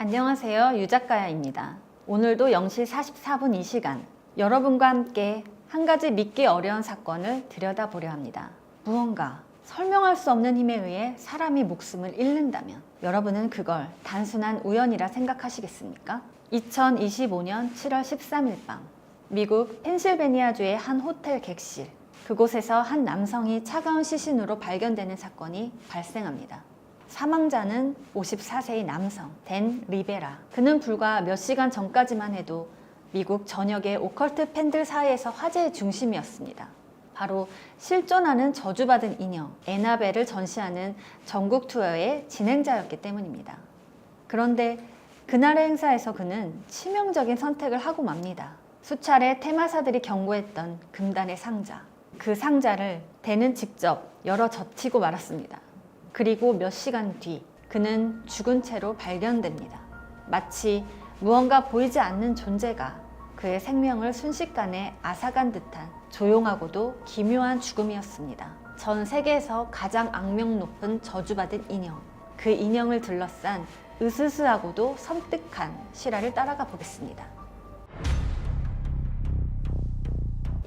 안녕하세요. 유작가야입니다. 오늘도 0시 44분 이 시간 여러분과 함께 한 가지 믿기 어려운 사건을 들여다보려 합니다. 무언가 설명할 수 없는 힘에 의해 사람이 목숨을 잃는다면 여러분은 그걸 단순한 우연이라 생각하시겠습니까? 2025년 7월 13일 밤 미국 펜실베니아주의 한 호텔 객실, 그곳에서 한 남성이 차가운 시신으로 발견되는 사건이 발생합니다. 사망자는 54세의 남성 댄 리베라. 그는 불과 몇 시간 전까지만 해도 미국 전역의 오컬트 팬들 사이에서 화제의 중심이었습니다. 바로 실존하는 저주받은 인형 애나벨을 전시하는 전국 투어의 진행자였기 때문입니다. 그런데 그날의 행사에서 그는 치명적인 선택을 하고 맙니다. 수차례 테마사들이 경고했던 금단의 상자, 그 상자를 댄은 직접 열어 젖히고 말았습니다. 그리고 몇 시간 뒤 그는 죽은 채로 발견됩니다. 마치 무언가 보이지 않는 존재가 그의 생명을 순식간에 앗아간 듯한 조용하고도 기묘한 죽음이었습니다. 전 세계에서 가장 악명 높은 저주받은 인형, 그 인형을 둘러싼 으스스하고도 섬뜩한 실화를 따라가 보겠습니다.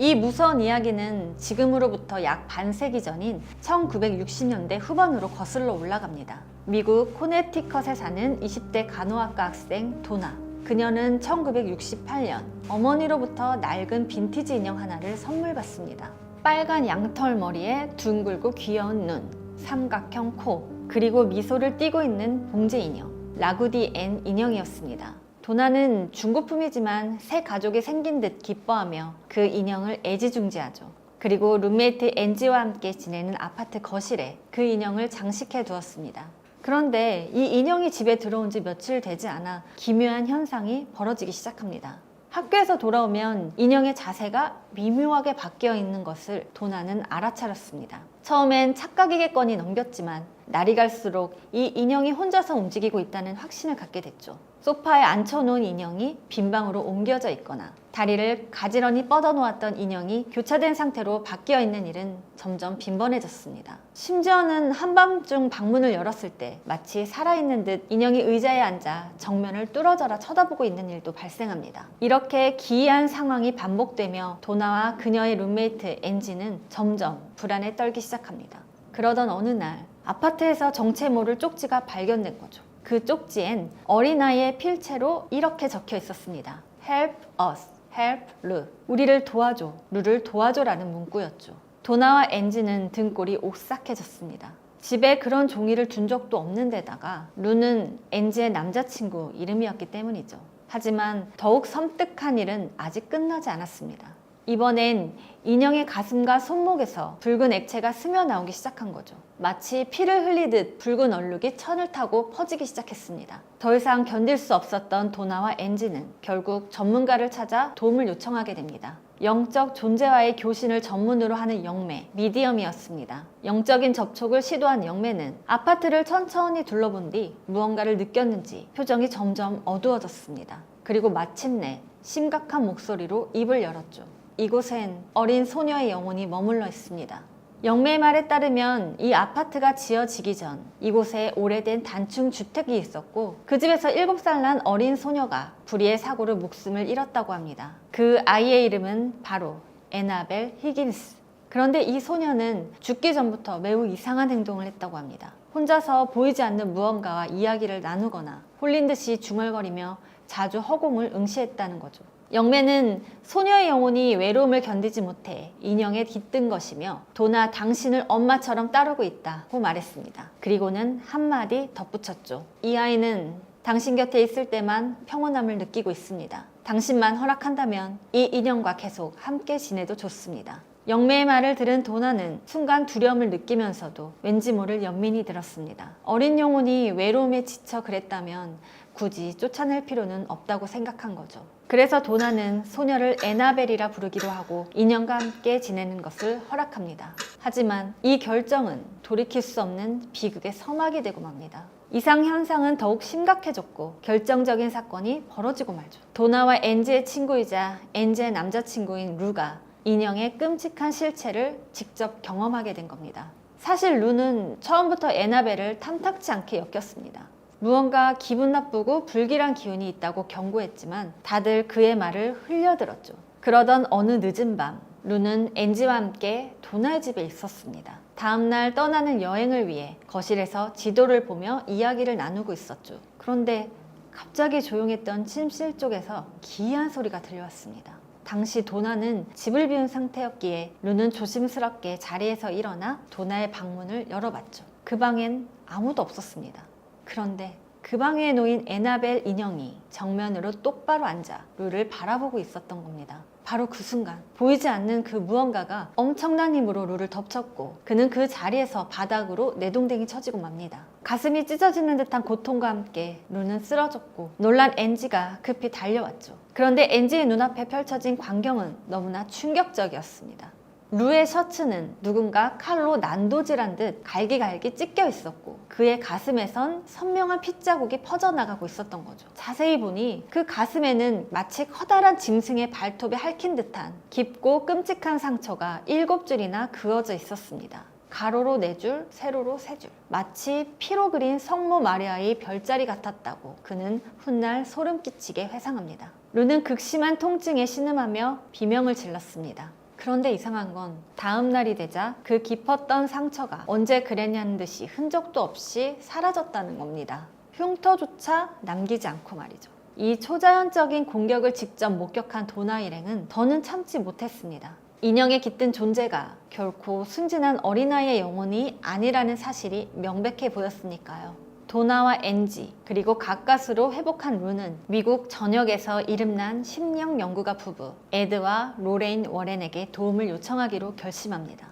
이 무서운 이야기는 지금으로부터 약 반세기 전인 1960년대 후반으로 거슬러 올라갑니다. 미국 코네티컷에 사는 20대 간호학과 학생 도나. 그녀는 1968년 어머니로부터 낡은 빈티지 인형 하나를 선물 받습니다. 빨간 양털 머리에 둥글고 귀여운 눈, 삼각형 코, 그리고 미소를 띠고 있는 봉제 인형, 라구디 앤 인형이었습니다. 도나는 중고품이지만 새 가족이 생긴 듯 기뻐하며 그 인형을 애지중지하죠. 그리고 룸메이트 앤지와 함께 지내는 아파트 거실에 그 인형을 장식해 두었습니다. 그런데 이 인형이 집에 들어온 지 며칠 되지 않아 기묘한 현상이 벌어지기 시작합니다. 학교에서 돌아오면 인형의 자세가 미묘하게 바뀌어 있는 것을 도나는 알아차렸습니다. 처음엔 착각이겠거니 넘겼지만 날이 갈수록 이 인형이 혼자서 움직이고 있다는 확신을 갖게 됐죠. 소파에 앉혀놓은 인형이 빈 방으로 옮겨져 있거나 다리를 가지런히 뻗어놓았던 인형이 교차된 상태로 바뀌어 있는 일은 점점 빈번해졌습니다. 심지어는 한밤중 방문을 열었을 때 마치 살아있는 듯 인형이 의자에 앉아 정면을 뚫어져라 쳐다보고 있는 일도 발생합니다. 이렇게 기이한 상황이 반복되며 도나와 그녀의 룸메이트 앤지는 점점 불안에 떨기 시작합니다. 그러던 어느 날 아파트에서 정체 모를 쪽지가 발견된 거죠. 그 쪽지엔 어린아이의 필체로 이렇게 적혀 있었습니다. Help us, help Lu. 우리를 도와줘, 루를 도와줘라는 문구였죠. 도나와 앤지는 등골이 오싹해졌습니다. 집에 그런 종이를 둔 적도 없는 데다가 루는 앤지의 남자친구 이름이었기 때문이죠. 하지만 더욱 섬뜩한 일은 아직 끝나지 않았습니다. 이번엔 인형의 가슴과 손목에서 붉은 액체가 스며 나오기 시작한 거죠. 마치 피를 흘리듯 붉은 얼룩이 천을 타고 퍼지기 시작했습니다. 더 이상 견딜 수 없었던 도나와 앤지는 결국 전문가를 찾아 도움을 요청하게 됩니다. 영적 존재와의 교신을 전문으로 하는 영매, 미디엄이었습니다. 영적인 접촉을 시도한 영매는 아파트를 천천히 둘러본 뒤 무언가를 느꼈는지 표정이 점점 어두워졌습니다. 그리고 마침내 심각한 목소리로 입을 열었죠. 이곳엔 어린 소녀의 영혼이 머물러 있습니다. 영매의 말에 따르면 이 아파트가 지어지기 전 이곳에 오래된 단층 주택이 있었고 그 집에서 7살 난 어린 소녀가 불의의 사고로 목숨을 잃었다고 합니다. 그 아이의 이름은 바로 애나벨 히긴스. 그런데 이 소녀는 죽기 전부터 매우 이상한 행동을 했다고 합니다. 혼자서 보이지 않는 무언가와 이야기를 나누거나 홀린 듯이 중얼거리며 자주 허공을 응시했다는 거죠. 영매는 소녀의 영혼이 외로움을 견디지 못해 인형에 깃든 것이며 도나 당신을 엄마처럼 따르고 있다고 말했습니다. 그리고는 한마디 덧붙였죠. 이 아이는 당신 곁에 있을 때만 평온함을 느끼고 있습니다. 당신만 허락한다면 이 인형과 계속 함께 지내도 좋습니다. 영매의 말을 들은 도나는 순간 두려움을 느끼면서도 왠지 모를 연민이 들었습니다. 어린 영혼이 외로움에 지쳐 그랬다면 굳이 쫓아낼 필요는 없다고 생각한 거죠. 그래서 도나는 소녀를 애나벨이라 부르기로 하고 인형과 함께 지내는 것을 허락합니다. 하지만 이 결정은 돌이킬 수 없는 비극의 서막이 되고 맙니다. 이상 현상은 더욱 심각해졌고 결정적인 사건이 벌어지고 말죠. 도나와 앤지의 친구이자 앤지의 남자친구인 루가 인형의 끔찍한 실체를 직접 경험하게 된 겁니다. 사실 루는 처음부터 애나벨을 탐탁치 않게 여겼습니다. 무언가 기분 나쁘고 불길한 기운이 있다고 경고했지만 다들 그의 말을 흘려들었죠. 그러던 어느 늦은 밤, 루는 앤지와 함께 도나의 집에 있었습니다. 다음날 떠나는 여행을 위해 거실에서 지도를 보며 이야기를 나누고 있었죠. 그런데 갑자기 조용했던 침실 쪽에서 기이한 소리가 들려왔습니다. 당시 도나는 집을 비운 상태였기에 루는 조심스럽게 자리에서 일어나 도나의 방문을 열어봤죠. 그 방엔 아무도 없었습니다. 그런데 그 방에 놓인 에나벨 인형이 정면으로 똑바로 앉아 루를 바라보고 있었던 겁니다. 바로 그 순간 보이지 않는 그 무언가가 엄청난 힘으로 루를 덮쳤고 그는 그 자리에서 바닥으로 내동댕이 쳐지고 맙니다. 가슴이 찢어지는 듯한 고통과 함께 루는 쓰러졌고 놀란 앤지가 급히 달려왔죠. 그런데 앤지의 눈앞에 펼쳐진 광경은 너무나 충격적이었습니다. 루의 셔츠는 누군가 칼로 난도질한 듯 갈기갈기 찢겨 있었고 그의 가슴에선 선명한 핏자국이 퍼져나가고 있었던 거죠. 자세히 보니 그 가슴에는 마치 커다란 짐승의 발톱에 핥힌 듯한 깊고 끔찍한 상처가 7줄이나 그어져 있었습니다. 가로로 4줄, 세로로 3줄. 마치 피로 그린 성모 마리아의 별자리 같았다고 그는 훗날 소름 끼치게 회상합니다. 루는 극심한 통증에 신음하며 비명을 질렀습니다. 그런데 이상한 건 다음 날이 되자 그 깊었던 상처가 언제 그랬냐는 듯이 흔적도 없이 사라졌다는 겁니다. 흉터조차 남기지 않고 말이죠. 이 초자연적인 공격을 직접 목격한 도나 일행은 더는 참지 못했습니다. 인형에 깃든 존재가 결코 순진한 어린아이의 영혼이 아니라는 사실이 명백해 보였으니까요. 도나와 앤지 그리고 가까스로 회복한 루는 미국 전역에서 이름난 심령 연구가 부부 에드와 로레인 워렌에게 도움을 요청하기로 결심합니다.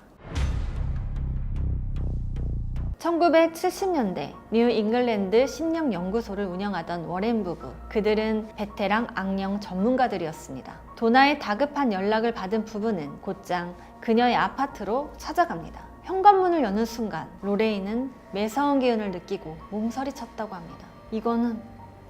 1970년대 뉴 잉글랜드 심령연구소를 운영하던 워렌 부부. 그들은 베테랑 악령 전문가들이었습니다. 도나의 다급한 연락을 받은 부부는 곧장 그녀의 아파트로 찾아갑니다. 현관문을 여는 순간 로레인은 매서운 기운을 느끼고 몸서리쳤다고 합니다. 이거는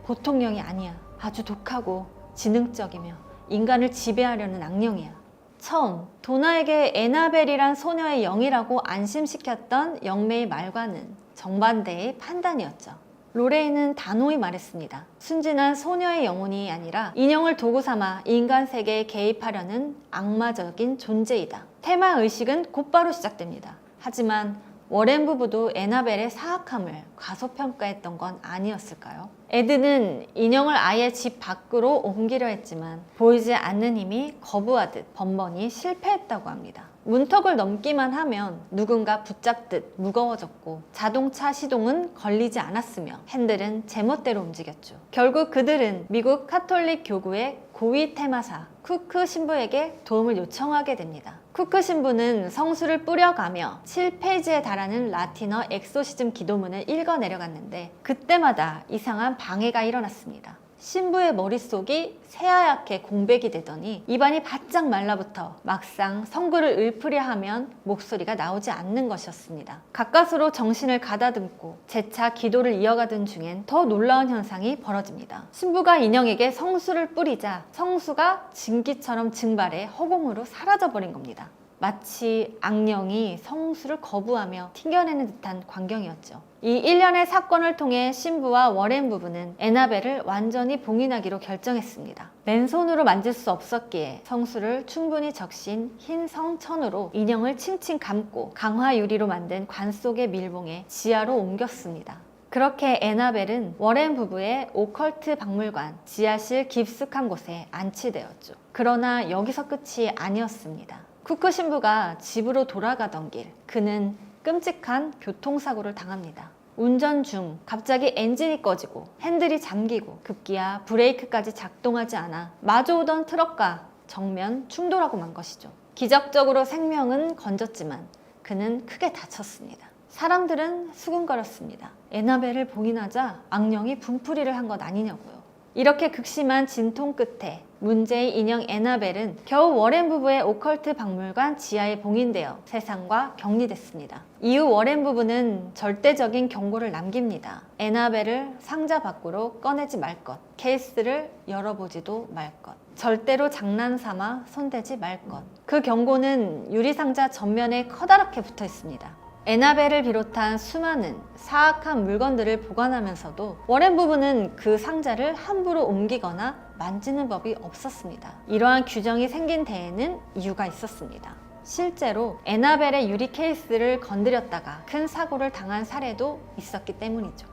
보통 영이 아니야. 아주 독하고 지능적이며 인간을 지배하려는 악령이야. 처음 도나에게 에나벨이란 소녀의 영이라고 안심시켰던 영매의 말과는 정반대의 판단이었죠. 로레인은 단호히 말했습니다. 순진한 소녀의 영혼이 아니라 인형을 도구 삼아 인간 세계에 개입하려는 악마적인 존재이다. 테마의식은 곧바로 시작됩니다. 하지만 워렌 부부도 에나벨의 사악함을 과소평가했던 건 아니었을까요? 에드는 인형을 아예 집 밖으로 옮기려 했지만 보이지 않는 힘이 거부하듯 번번이 실패했다고 합니다. 문턱을 넘기만 하면 누군가 붙잡듯 무거워졌고 자동차 시동은 걸리지 않았으며 핸들은 제멋대로 움직였죠. 결국 그들은 미국 카톨릭 교구의 고위 테마사 쿠크 신부에게 도움을 요청하게 됩니다. 쿠크 신부는 성수를 뿌려가며 7페이지에 달하는 라틴어 엑소시즘 기도문을 읽어 내려갔는데 그때마다 이상한 방해가 일어났습니다. 신부의 머릿속이 새하얗게 공백이 되더니 입안이 바짝 말라붙어 막상 성구를 읊으려 하면 목소리가 나오지 않는 것이었습니다. 가까스로 정신을 가다듬고 재차 기도를 이어가던 중엔 더 놀라운 현상이 벌어집니다. 신부가 인형에게 성수를 뿌리자 성수가 증기처럼 증발해 허공으로 사라져버린 겁니다. 마치 악령이 성수를 거부하며 튕겨내는 듯한 광경이었죠. 이 일련의 사건을 통해 신부와 워렌 부부는 에나벨을 완전히 봉인하기로 결정했습니다. 맨손으로 만질 수 없었기에 성수를 충분히 적신 흰 성천으로 인형을 칭칭 감고 강화 유리로 만든 관 속의 밀봉에 지하로 옮겼습니다. 그렇게 에나벨은 워렌 부부의 오컬트 박물관 지하실 깊숙한 곳에 안치되었죠. 그러나 여기서 끝이 아니었습니다. 쿠크 신부가 집으로 돌아가던 길, 그는 끔찍한 교통사고를 당합니다. 운전 중 갑자기 엔진이 꺼지고 핸들이 잠기고 급기야 브레이크까지 작동하지 않아 마주오던 트럭과 정면 충돌하고 만 것이죠. 기적적으로 생명은 건졌지만 그는 크게 다쳤습니다. 사람들은 수군거렸습니다. 에나벨을 봉인하자 악령이 분풀이를 한 것 아니냐고요. 이렇게 극심한 진통 끝에 문제의 인형 에나벨은 겨우 워렌 부부의 오컬트 박물관 지하에 봉인되어 세상과 격리됐습니다. 이후 워렌 부부는 절대적인 경고를 남깁니다. 에나벨을 상자 밖으로 꺼내지 말 것, 케이스를 열어보지도 말 것, 절대로 장난삼아 손대지 말 것. 그 경고는 유리상자 전면에 커다랗게 붙어 있습니다. 에나벨을 비롯한 수많은 사악한 물건들을 보관하면서도 워렌 부부는 그 상자를 함부로 옮기거나 만지는 법이 없었습니다. 이러한 규정이 생긴 데에는 이유가 있었습니다. 실제로 에나벨의 유리 케이스를 건드렸다가 큰 사고를 당한 사례도 있었기 때문이죠.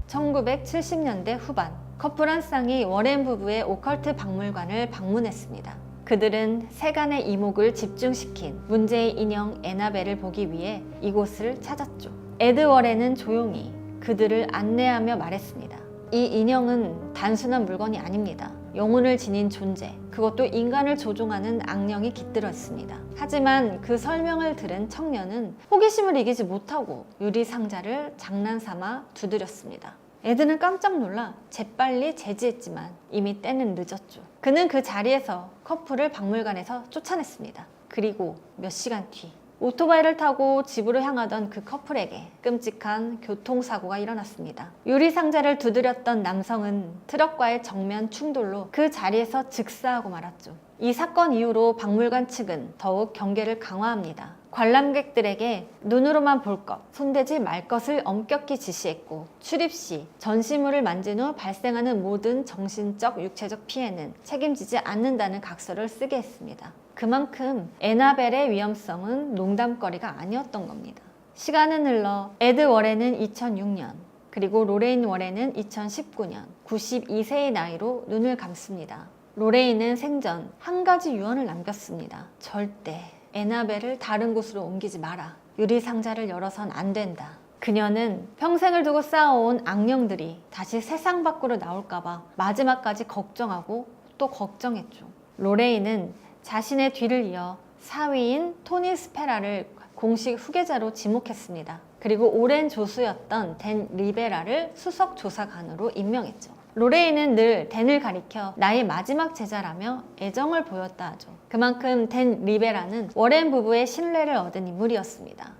1970년대 후반, 커플 한 쌍이 워렌 부부의 오컬트 박물관을 방문했습니다. 그들은 세간의 이목을 집중시킨 문제의 인형 에나벨을 보기 위해 이곳을 찾았죠. 에드 워렌은 조용히 그들을 안내하며 말했습니다. 이 인형은 단순한 물건이 아닙니다. 영혼을 지닌 존재, 그것도 인간을 조종하는 악령이 깃들어 있습니다. 하지만 그 설명을 들은 청년은 호기심을 이기지 못하고 유리 상자를 장난삼아 두드렸습니다. 에드는 깜짝 놀라 재빨리 제지했지만 이미 때는 늦었죠. 그는 그 자리에서 커플을 박물관에서 쫓아냈습니다. 그리고 몇 시간 뒤 오토바이를 타고 집으로 향하던 그 커플에게 끔찍한 교통사고가 일어났습니다. 유리 상자를 두드렸던 남성은 트럭과의 정면 충돌로 그 자리에서 즉사하고 말았죠. 이 사건 이후로 박물관 측은 더욱 경계를 강화합니다. 관람객들에게 눈으로만 볼 것, 손대지 말 것을 엄격히 지시했고 출입 시 전시물을 만진 후 발생하는 모든 정신적, 육체적 피해는 책임지지 않는다는 각서를 쓰게 했습니다. 그만큼 에나벨의 위험성은 농담거리가 아니었던 겁니다. 시간은 흘러 에드 워렌은 2006년, 그리고 로레인 워렌은 2019년 92세의 나이로 눈을 감습니다. 로레인은 생전 한 가지 유언을 남겼습니다. 절대 에나벨을 다른 곳으로 옮기지 마라. 유리 상자를 열어선 안 된다. 그녀는 평생을 두고 쌓아온 악령들이 다시 세상 밖으로 나올까봐 마지막까지 걱정하고 또 걱정했죠. 로레인은 자신의 뒤를 이어 사위인 토니 스페라를 공식 후계자로 지목했습니다. 그리고 오랜 조수였던 댄 리베라를 수석 조사관으로 임명했죠. 로레인은 늘 댄을 가리켜 나의 마지막 제자라며 애정을 보였다 하죠. 그만큼 댄 리베라는 워렌 부부의 신뢰를 얻은 인물이었습니다.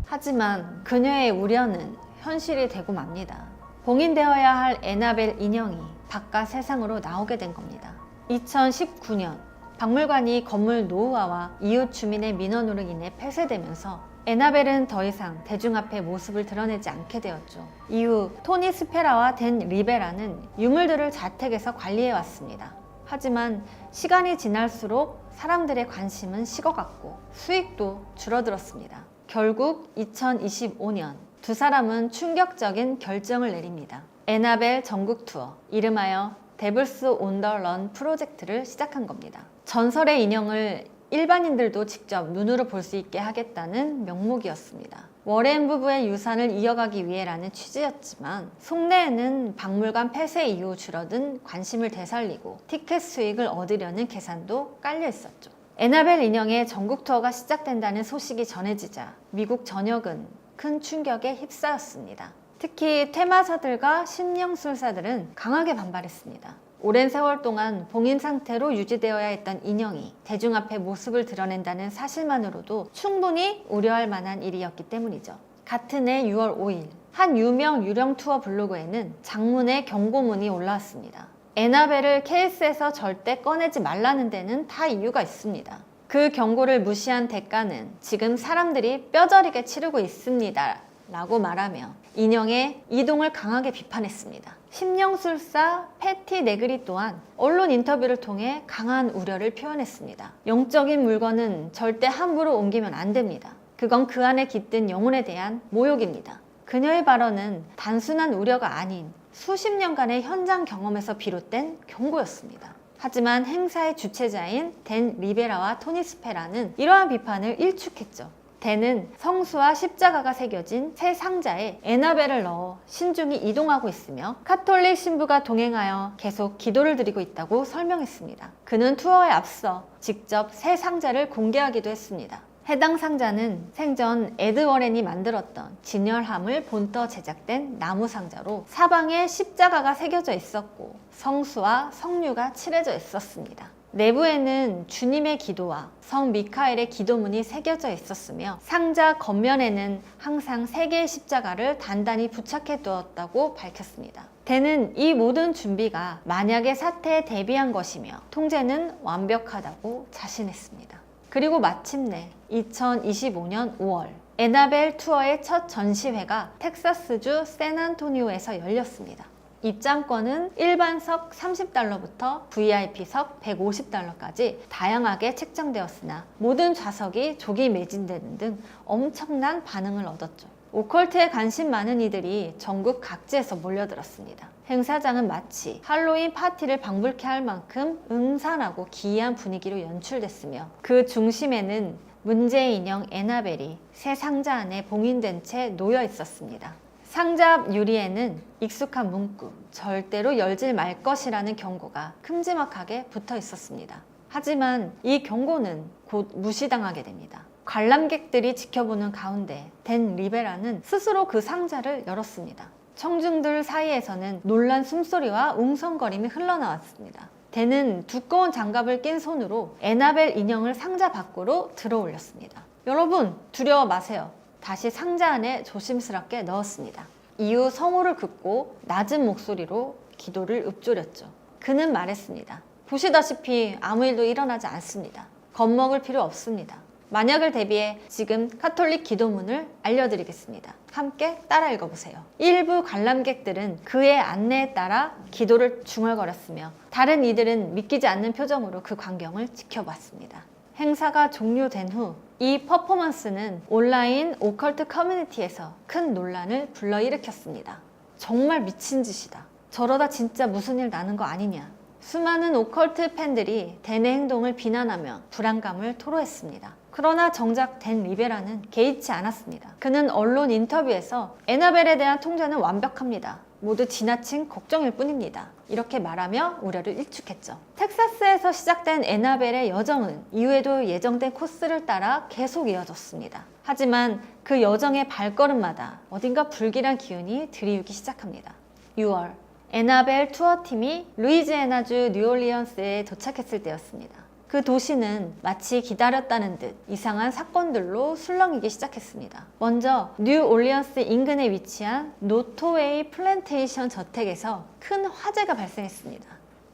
하지만 그녀의 우려는 현실이 되고 맙니다. 봉인되어야 할 에나벨 인형이 바깥 세상으로 나오게 된 겁니다. 2019년 박물관이 건물 노후화와 이웃 주민의 민원으로 인해 폐쇄되면서 에나벨은 더 이상 대중 앞에 모습을 드러내지 않게 되었죠. 이후 토니 스페라와 댄 리베라는 유물들을 자택에서 관리해왔습니다. 하지만 시간이 지날수록 사람들의 관심은 식어갔고 수익도 줄어들었습니다. 결국 2025년 두 사람은 충격적인 결정을 내립니다. 에나벨 전국 투어, 이름하여 데블스 온 더 런 프로젝트를 시작한 겁니다. 전설의 인형을 일반인들도 직접 눈으로 볼 수 있게 하겠다는 명목이었습니다. 워렌 부부의 유산을 이어가기 위해라는 취지였지만 속내에는 박물관 폐쇄 이후 줄어든 관심을 되살리고 티켓 수익을 얻으려는 계산도 깔려 있었죠. 에나벨 인형의 전국 투어가 시작된다는 소식이 전해지자 미국 전역은 큰 충격에 휩싸였습니다. 특히 퇴마사들과 신령술사들은 강하게 반발했습니다. 오랜 세월 동안 봉인 상태로 유지되어야 했던 인형이 대중 앞에 모습을 드러낸다는 사실만으로도 충분히 우려할 만한 일이었기 때문이죠. 같은 해 6월 5일 한 유명 유령 투어 블로그에는 장문의 경고문이 올라왔습니다. 에나벨을 케이스에서 절대 꺼내지 말라는 데는 다 이유가 있습니다. 그 경고를 무시한 대가는 지금 사람들이 뼈저리게 치르고 있습니다 라고 말하며 인형의 이동을 강하게 비판했습니다. 심령술사 패티 네그리 또한 언론 인터뷰를 통해 강한 우려를 표현했습니다. 영적인 물건은 절대 함부로 옮기면 안 됩니다. 그건 그 안에 깃든 영혼에 대한 모욕입니다. 그녀의 발언은 단순한 우려가 아닌 수십 년간의 현장 경험에서 비롯된 경고였습니다. 하지만 행사의 주최자인 댄 리베라와 토니 스페라는 이러한 비판을 일축했죠. 댄은 성수와 십자가가 새겨진 새 상자에 에나벨을 넣어 신중히 이동하고 있으며 카톨릭 신부가 동행하여 계속 기도를 드리고 있다고 설명했습니다. 그는 투어에 앞서 직접 새 상자를 공개하기도 했습니다. 해당 상자는 생전 에드 워렌이 만들었던 진열함을 본떠 제작된 나무 상자로 사방에 십자가가 새겨져 있었고 성수와 성류가 칠해져 있었습니다. 내부에는 주님의 기도와 성 미카엘의 기도문이 새겨져 있었으며 상자 겉면에는 항상 3개의 십자가를 단단히 부착해 두었다고 밝혔습니다. 댄은 이 모든 준비가 만약의 사태에 대비한 것이며 통제는 완벽하다고 자신했습니다. 그리고 마침내 2025년 5월 에나벨 투어의 첫 전시회가 텍사스주 샌안토니오에서 열렸습니다. 입장권은 일반석 $30부터 VIP석 $150까지 다양하게 책정되었으나 모든 좌석이 조기 매진되는 등 엄청난 반응을 얻었죠. 오컬트에 관심 많은 이들이 전국 각지에서 몰려들었습니다. 행사장은 마치 할로윈 파티를 방불케 할 만큼 음산하고 기이한 분위기로 연출됐으며 그 중심에는 문제의 인형 에나벨이 새 상자 안에 봉인된 채 놓여 있었습니다. 상자 앞 유리에는 익숙한 문구, 절대로 열질 말 것이라는 경고가 큼지막하게 붙어 있었습니다. 하지만 이 경고는 곧 무시당하게 됩니다. 관람객들이 지켜보는 가운데 댄 리베라는 스스로 그 상자를 열었습니다. 청중들 사이에서는 놀란 숨소리와 웅성거림이 흘러나왔습니다. 댄은 두꺼운 장갑을 낀 손으로 에나벨 인형을 상자 밖으로 들어 올렸습니다. 여러분, 두려워 마세요. 다시 상자 안에 조심스럽게 넣었습니다. 이후 성호를 긋고 낮은 목소리로 기도를 읊조렸죠. 그는 말했습니다. 보시다시피 아무 일도 일어나지 않습니다. 겁먹을 필요 없습니다. 만약을 대비해 지금 카톨릭 기도문을 알려드리겠습니다. 함께 따라 읽어보세요. 일부 관람객들은 그의 안내에 따라 기도를 중얼거렸으며 다른 이들은 믿기지 않는 표정으로 그 광경을 지켜봤습니다. 행사가 종료된 후 이 퍼포먼스는 온라인 오컬트 커뮤니티에서 큰 논란을 불러일으켰습니다. 정말 미친 짓이다. 저러다 진짜 무슨 일 나는 거 아니냐. 수많은 오컬트 팬들이 댄의 행동을 비난하며 불안감을 토로했습니다. 그러나 정작 댄 리베라는 개의치 않았습니다. 그는 언론 인터뷰에서 에나벨에 대한 통제는 완벽합니다. 모두 지나친 걱정일 뿐입니다. 이렇게 말하며 우려를 일축했죠. 텍사스에서 시작된 에나벨의 여정은 이후에도 예정된 코스를 따라 계속 이어졌습니다. 하지만 그 여정의 발걸음마다 어딘가 불길한 기운이 들이우기 시작합니다. 6월 에나벨 투어팀이 루이지애나주 뉴올리언스에 도착했을 때였습니다. 그 도시는 마치 기다렸다는 듯 이상한 사건들로 술렁이기 시작했습니다. 먼저 뉴올리언스 인근에 위치한 노토웨이 플랜테이션 저택에서 큰 화재가 발생했습니다.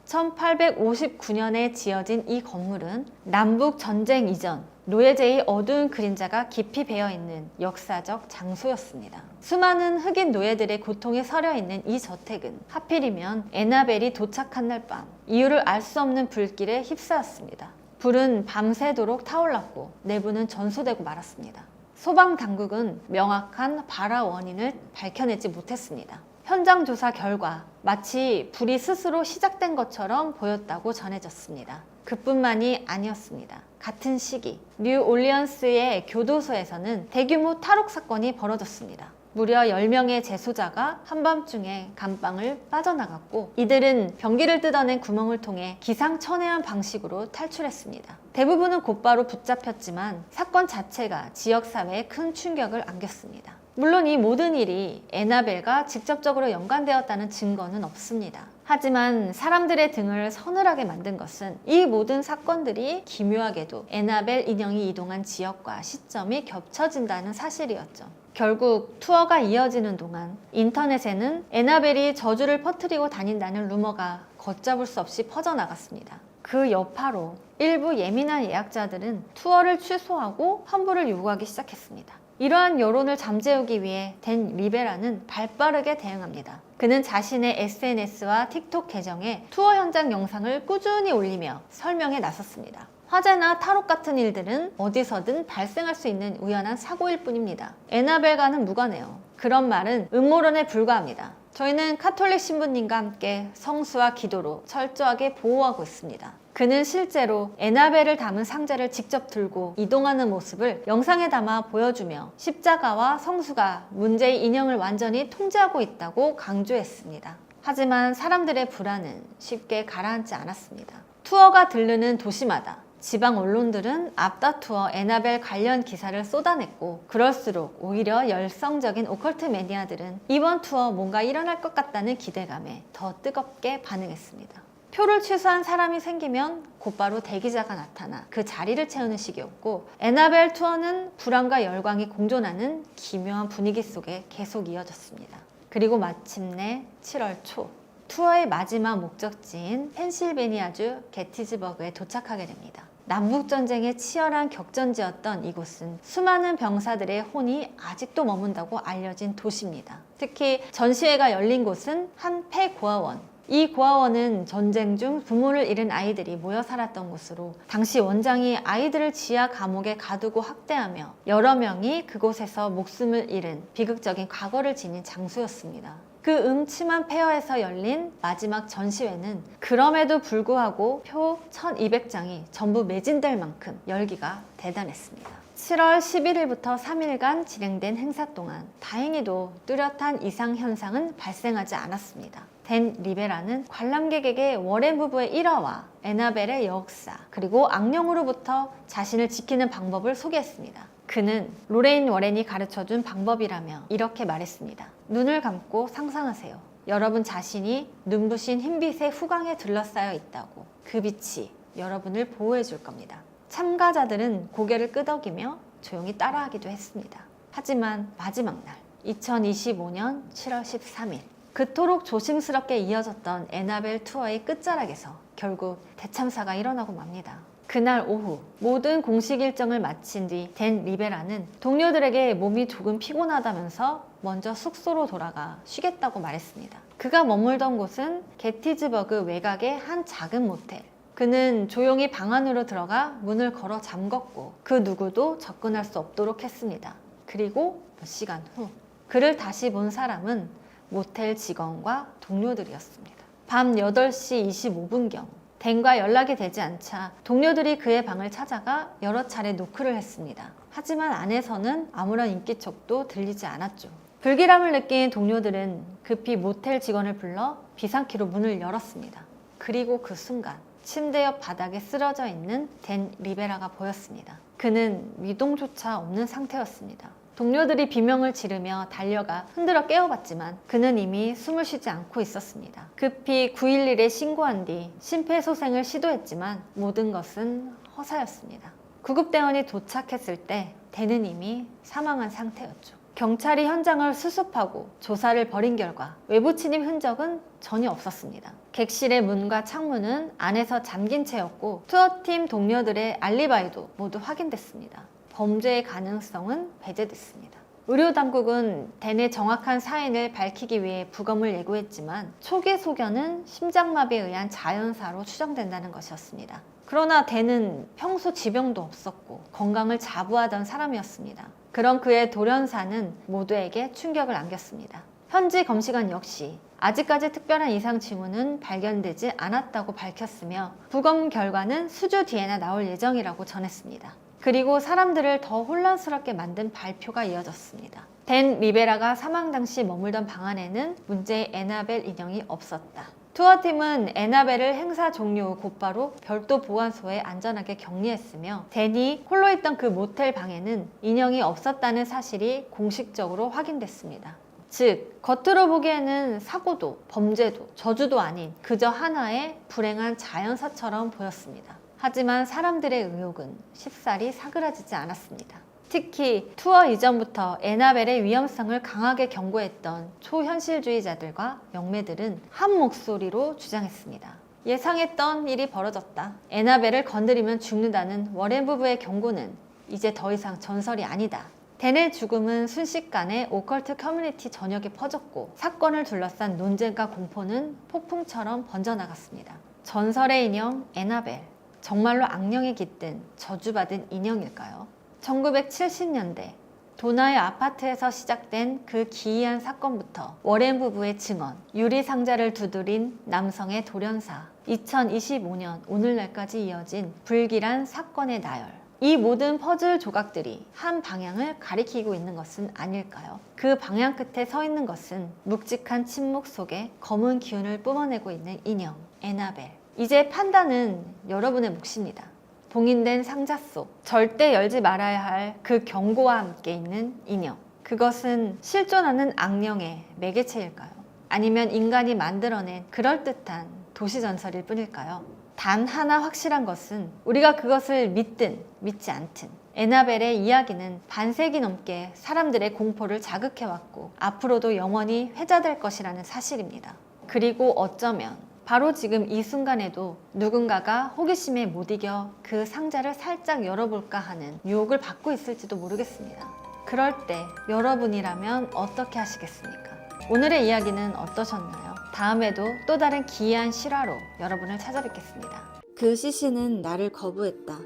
1859년에 지어진 이 건물은 남북 전쟁 이전 노예제의 어두운 그림자가 깊이 배어있는 역사적 장소였습니다. 수많은 흑인 노예들의 고통에 서려있는 이 저택은 하필이면 에나벨이 도착한 날 밤 이유를 알 수 없는 불길에 휩싸였습니다. 불은 밤새도록 타올랐고 내부는 전소되고 말았습니다. 소방당국은 명확한 발화 원인을 밝혀내지 못했습니다. 현장 조사 결과 마치 불이 스스로 시작된 것처럼 보였다고 전해졌습니다. 그뿐만이 아니었습니다. 같은 시기 뉴올리언스의 교도소에서는 대규모 탈옥 사건이 벌어졌습니다. 무려 10명의 재소자가 한밤중에 감방을 빠져나갔고 이들은 변기를 뜯어낸 구멍을 통해 기상천외한 방식으로 탈출했습니다. 대부분은 곧바로 붙잡혔지만 사건 자체가 지역사회에 큰 충격을 안겼습니다. 물론 이 모든 일이 에나벨과 직접적으로 연관되었다는 증거는 없습니다. 하지만 사람들의 등을 서늘하게 만든 것은 이 모든 사건들이 기묘하게도 에나벨 인형이 이동한 지역과 시점이 겹쳐진다는 사실이었죠. 결국 투어가 이어지는 동안 인터넷에는 에나벨이 저주를 퍼뜨리고 다닌다는 루머가 걷잡을 수 없이 퍼져나갔습니다. 그 여파로 일부 예민한 예약자들은 투어를 취소하고 환불을 요구하기 시작했습니다. 이러한 여론을 잠재우기 위해 댄 리베라는 발빠르게 대응합니다. 그는 자신의 SNS와 틱톡 계정에 투어 현장 영상을 꾸준히 올리며 설명에 나섰습니다. 화재나 탈옥 같은 일들은 어디서든 발생할 수 있는 우연한 사고일 뿐입니다. 에나벨과는 무관해요. 그런 말은 음모론에 불과합니다. 저희는 카톨릭 신부님과 함께 성수와 기도로 철저하게 보호하고 있습니다. 그는 실제로 에나벨을 담은 상자를 직접 들고 이동하는 모습을 영상에 담아 보여주며 십자가와 성수가 문제의 인형을 완전히 통제하고 있다고 강조했습니다. 하지만 사람들의 불안은 쉽게 가라앉지 않았습니다. 투어가 들르는 도시마다 지방 언론들은 앞다투어 에나벨 관련 기사를 쏟아냈고 그럴수록 오히려 열성적인 오컬트 매니아들은 이번 투어 뭔가 일어날 것 같다는 기대감에 더 뜨겁게 반응했습니다. 표를 취소한 사람이 생기면 곧바로 대기자가 나타나 그 자리를 채우는 시기였고 에나벨 투어는 불안과 열광이 공존하는 기묘한 분위기 속에 계속 이어졌습니다. 그리고 마침내 7월 초 투어의 마지막 목적지인 펜실베니아주 게티즈버그에 도착하게 됩니다. 남북전쟁의 치열한 격전지였던 이곳은 수많은 병사들의 혼이 아직도 머문다고 알려진 도시입니다. 특히 전시회가 열린 곳은 한 폐고아원, 이 고아원은 전쟁 중 부모를 잃은 아이들이 모여 살았던 곳으로 당시 원장이 아이들을 지하 감옥에 가두고 학대하며 여러 명이 그곳에서 목숨을 잃은 비극적인 과거를 지닌 장소였습니다. 그 음침한 폐허에서 열린 마지막 전시회는 그럼에도 불구하고 표 1200장이 전부 매진될 만큼 열기가 대단했습니다. 7월 11일부터 3일간 진행된 행사 동안 다행히도 뚜렷한 이상 현상은 발생하지 않았습니다. 댄 리베라는 관람객에게 워렌 부부의 일화와 애나벨의 역사, 그리고 악령으로부터 자신을 지키는 방법을 소개했습니다. 그는 로레인 워렌이 가르쳐준 방법이라며 이렇게 말했습니다. 눈을 감고 상상하세요. 여러분 자신이 눈부신 흰빛의 후광에 둘러싸여 있다고. 그 빛이 여러분을 보호해 줄 겁니다. 참가자들은 고개를 끄덕이며 조용히 따라하기도 했습니다. 하지만 마지막 날 2025년 7월 13일 그토록 조심스럽게 이어졌던 애나벨 투어의 끝자락에서 결국 대참사가 일어나고 맙니다. 그날 오후 모든 공식 일정을 마친 뒤 댄 리베라는 동료들에게 몸이 조금 피곤하다면서 먼저 숙소로 돌아가 쉬겠다고 말했습니다. 그가 머물던 곳은 게티즈버그 외곽의 한 작은 모텔. 그는 조용히 방 안으로 들어가 문을 걸어 잠궜고 그 누구도 접근할 수 없도록 했습니다. 그리고 몇 시간 후 그를 다시 본 사람은 모텔 직원과 동료들이었습니다. 밤 8시 25분경 댄과 연락이 되지 않자 동료들이 그의 방을 찾아가 여러 차례 노크를 했습니다. 하지만 안에서는 아무런 인기척도 들리지 않았죠. 불길함을 느낀 동료들은 급히 모텔 직원을 불러 비상키로 문을 열었습니다. 그리고 그 순간 침대 옆 바닥에 쓰러져 있는 댄 리베라가 보였습니다. 그는 미동조차 없는 상태였습니다. 동료들이 비명을 지르며 달려가 흔들어 깨워봤지만 그는 이미 숨을 쉬지 않고 있었습니다. 급히 911에 신고한 뒤 심폐소생을 시도했지만 모든 것은 허사였습니다. 구급대원이 도착했을 때 댄은 이미 사망한 상태였죠. 경찰이 현장을 수습하고 조사를 벌인 결과 외부 침입 흔적은 전혀 없었습니다. 객실의 문과 창문은 안에서 잠긴 채였고 투어팀 동료들의 알리바이도 모두 확인됐습니다. 범죄의 가능성은 배제됐습니다. 의료당국은 댄의 정확한 사인을 밝히기 위해 부검을 예고했지만 초기 소견은 심장마비에 의한 자연사로 추정된다는 것이었습니다. 그러나 댄은 평소 지병도 없었고 건강을 자부하던 사람이었습니다. 그런 그의 돌연사는 모두에게 충격을 안겼습니다. 현지 검시관 역시 아직까지 특별한 이상 징후는 발견되지 않았다고 밝혔으며 부검 결과는 수주 뒤에나 나올 예정이라고 전했습니다. 그리고 사람들을 더 혼란스럽게 만든 발표가 이어졌습니다. 댄 리베라가 사망 당시 머물던 방 안에는 문제의 애나벨 인형이 없었다. 투어팀은 애나벨을 행사 종료 후 곧바로 별도 보관소에 안전하게 격리했으며 댄이 홀로 있던 그 모텔 방에는 인형이 없었다는 사실이 공식적으로 확인됐습니다. 즉, 겉으로 보기에는 사고도 범죄도 저주도 아닌 그저 하나의 불행한 자연사처럼 보였습니다. 하지만 사람들의 의혹은 쉽사리 사그라지지 않았습니다. 특히 투어 이전부터 애나벨의 위험성을 강하게 경고했던 초현실주의자들과 영매들은 한 목소리로 주장했습니다. 예상했던 일이 벌어졌다. 애나벨을 건드리면 죽는다는 워렌 부부의 경고는 이제 더 이상 전설이 아니다. 댄의 죽음은 순식간에 오컬트 커뮤니티 전역에 퍼졌고 사건을 둘러싼 논쟁과 공포는 폭풍처럼 번져나갔습니다. 전설의 인형 애나벨. 정말로 악령이 깃든 저주받은 인형일까요? 1970년대 도나의 아파트에서 시작된 그 기이한 사건부터 워렌 부부의 증언, 유리 상자를 두드린 남성의 돌연사, 2025년 오늘날까지 이어진 불길한 사건의 나열. 이 모든 퍼즐 조각들이 한 방향을 가리키고 있는 것은 아닐까요? 그 방향 끝에 서 있는 것은 묵직한 침묵 속에 검은 기운을 뿜어내고 있는 인형, 애나벨. 이제 판단은 여러분의 몫입니다. 봉인된 상자 속 절대 열지 말아야 할 그 경고와 함께 있는 인형. 그것은 실존하는 악령의 매개체일까요? 아니면 인간이 만들어낸 그럴듯한 도시전설일 뿐일까요? 단 하나 확실한 것은 우리가 그것을 믿든 믿지 않든 에나벨의 이야기는 반세기 넘게 사람들의 공포를 자극해왔고 앞으로도 영원히 회자될 것이라는 사실입니다. 그리고 어쩌면 바로 지금 이 순간에도 누군가가 호기심에 못 이겨 그 상자를 살짝 열어볼까 하는 유혹을 받고 있을지도 모르겠습니다. 그럴 때 여러분이라면 어떻게 하시겠습니까? 오늘의 이야기는 어떠셨나요? 다음에도 또 다른 기이한 실화로 여러분을 찾아뵙겠습니다. 그 시신은 나를 거부했다.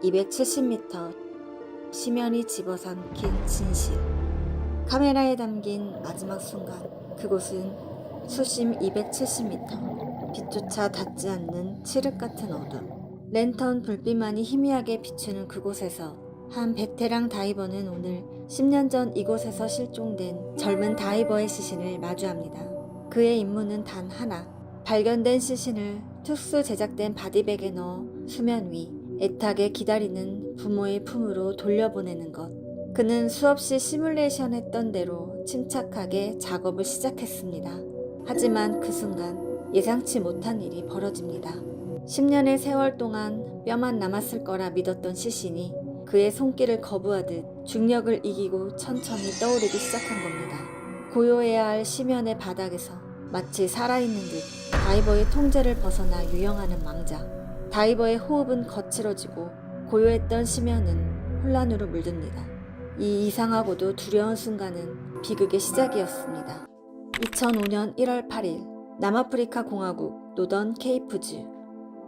270m 심연이 집어삼킨 진실. 카메라에 담긴 마지막 순간, 그곳은 수심 270m, 빛조차 닿지 않는 칠흑 같은 어둠. 랜턴 불빛만이 희미하게 비추는 그곳에서 한 베테랑 다이버는 오늘 10년 전 이곳에서 실종된 젊은 다이버의 시신을 마주합니다. 그의 임무는 단 하나, 발견된 시신을 특수 제작된 바디백에 넣어 수면 위 애타게 기다리는 부모의 품으로 돌려보내는 것. 그는 수없이 시뮬레이션 했던 대로 침착하게 작업을 시작했습니다. 하지만 그 순간 예상치 못한 일이 벌어집니다. 10년의 세월 동안 뼈만 남았을 거라 믿었던 시신이 그의 손길을 거부하듯 중력을 이기고 천천히 떠오르기 시작한 겁니다. 고요해야 할 심연의 바닥에서 마치 살아있는 듯 다이버의 통제를 벗어나 유영하는 망자. 다이버의 호흡은 거칠어지고 고요했던 심연은 혼란으로 물듭니다. 이 이상하고도 두려운 순간은 비극의 시작이었습니다. 2005년 1월 8일 남아프리카 공화국 노던 케이프주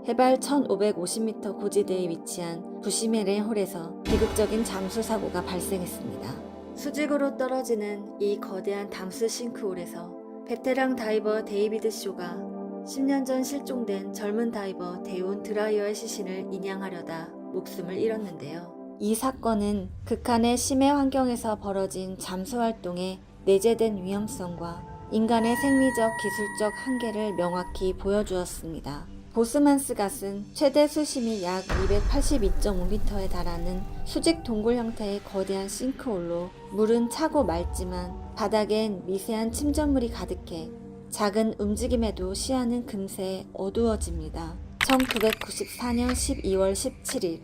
해발 1550m 고지대에 위치한 부시메레 홀에서 비극적인 잠수 사고가 발생했습니다. 수직으로 떨어지는 이 거대한 담수 싱크홀에서 베테랑 다이버 데이비드 쇼가 10년 전 실종된 젊은 다이버 데온 드라이어의 시신을 인양하려다 목숨을 잃었는데요. 이 사건은 극한의 심해 환경에서 벌어진 잠수 활동의 내재된 위험성과 인간의 생리적 기술적 한계를 명확히 보여주었습니다. 보스만스 갓은 최대 수심이 약 282.5m에 달하는 수직 동굴 형태의 거대한 싱크홀로 물은 차고 맑지만 바닥엔 미세한 침전물이 가득해 작은 움직임에도 시야는 금세 어두워집니다. 1994년 12월 17일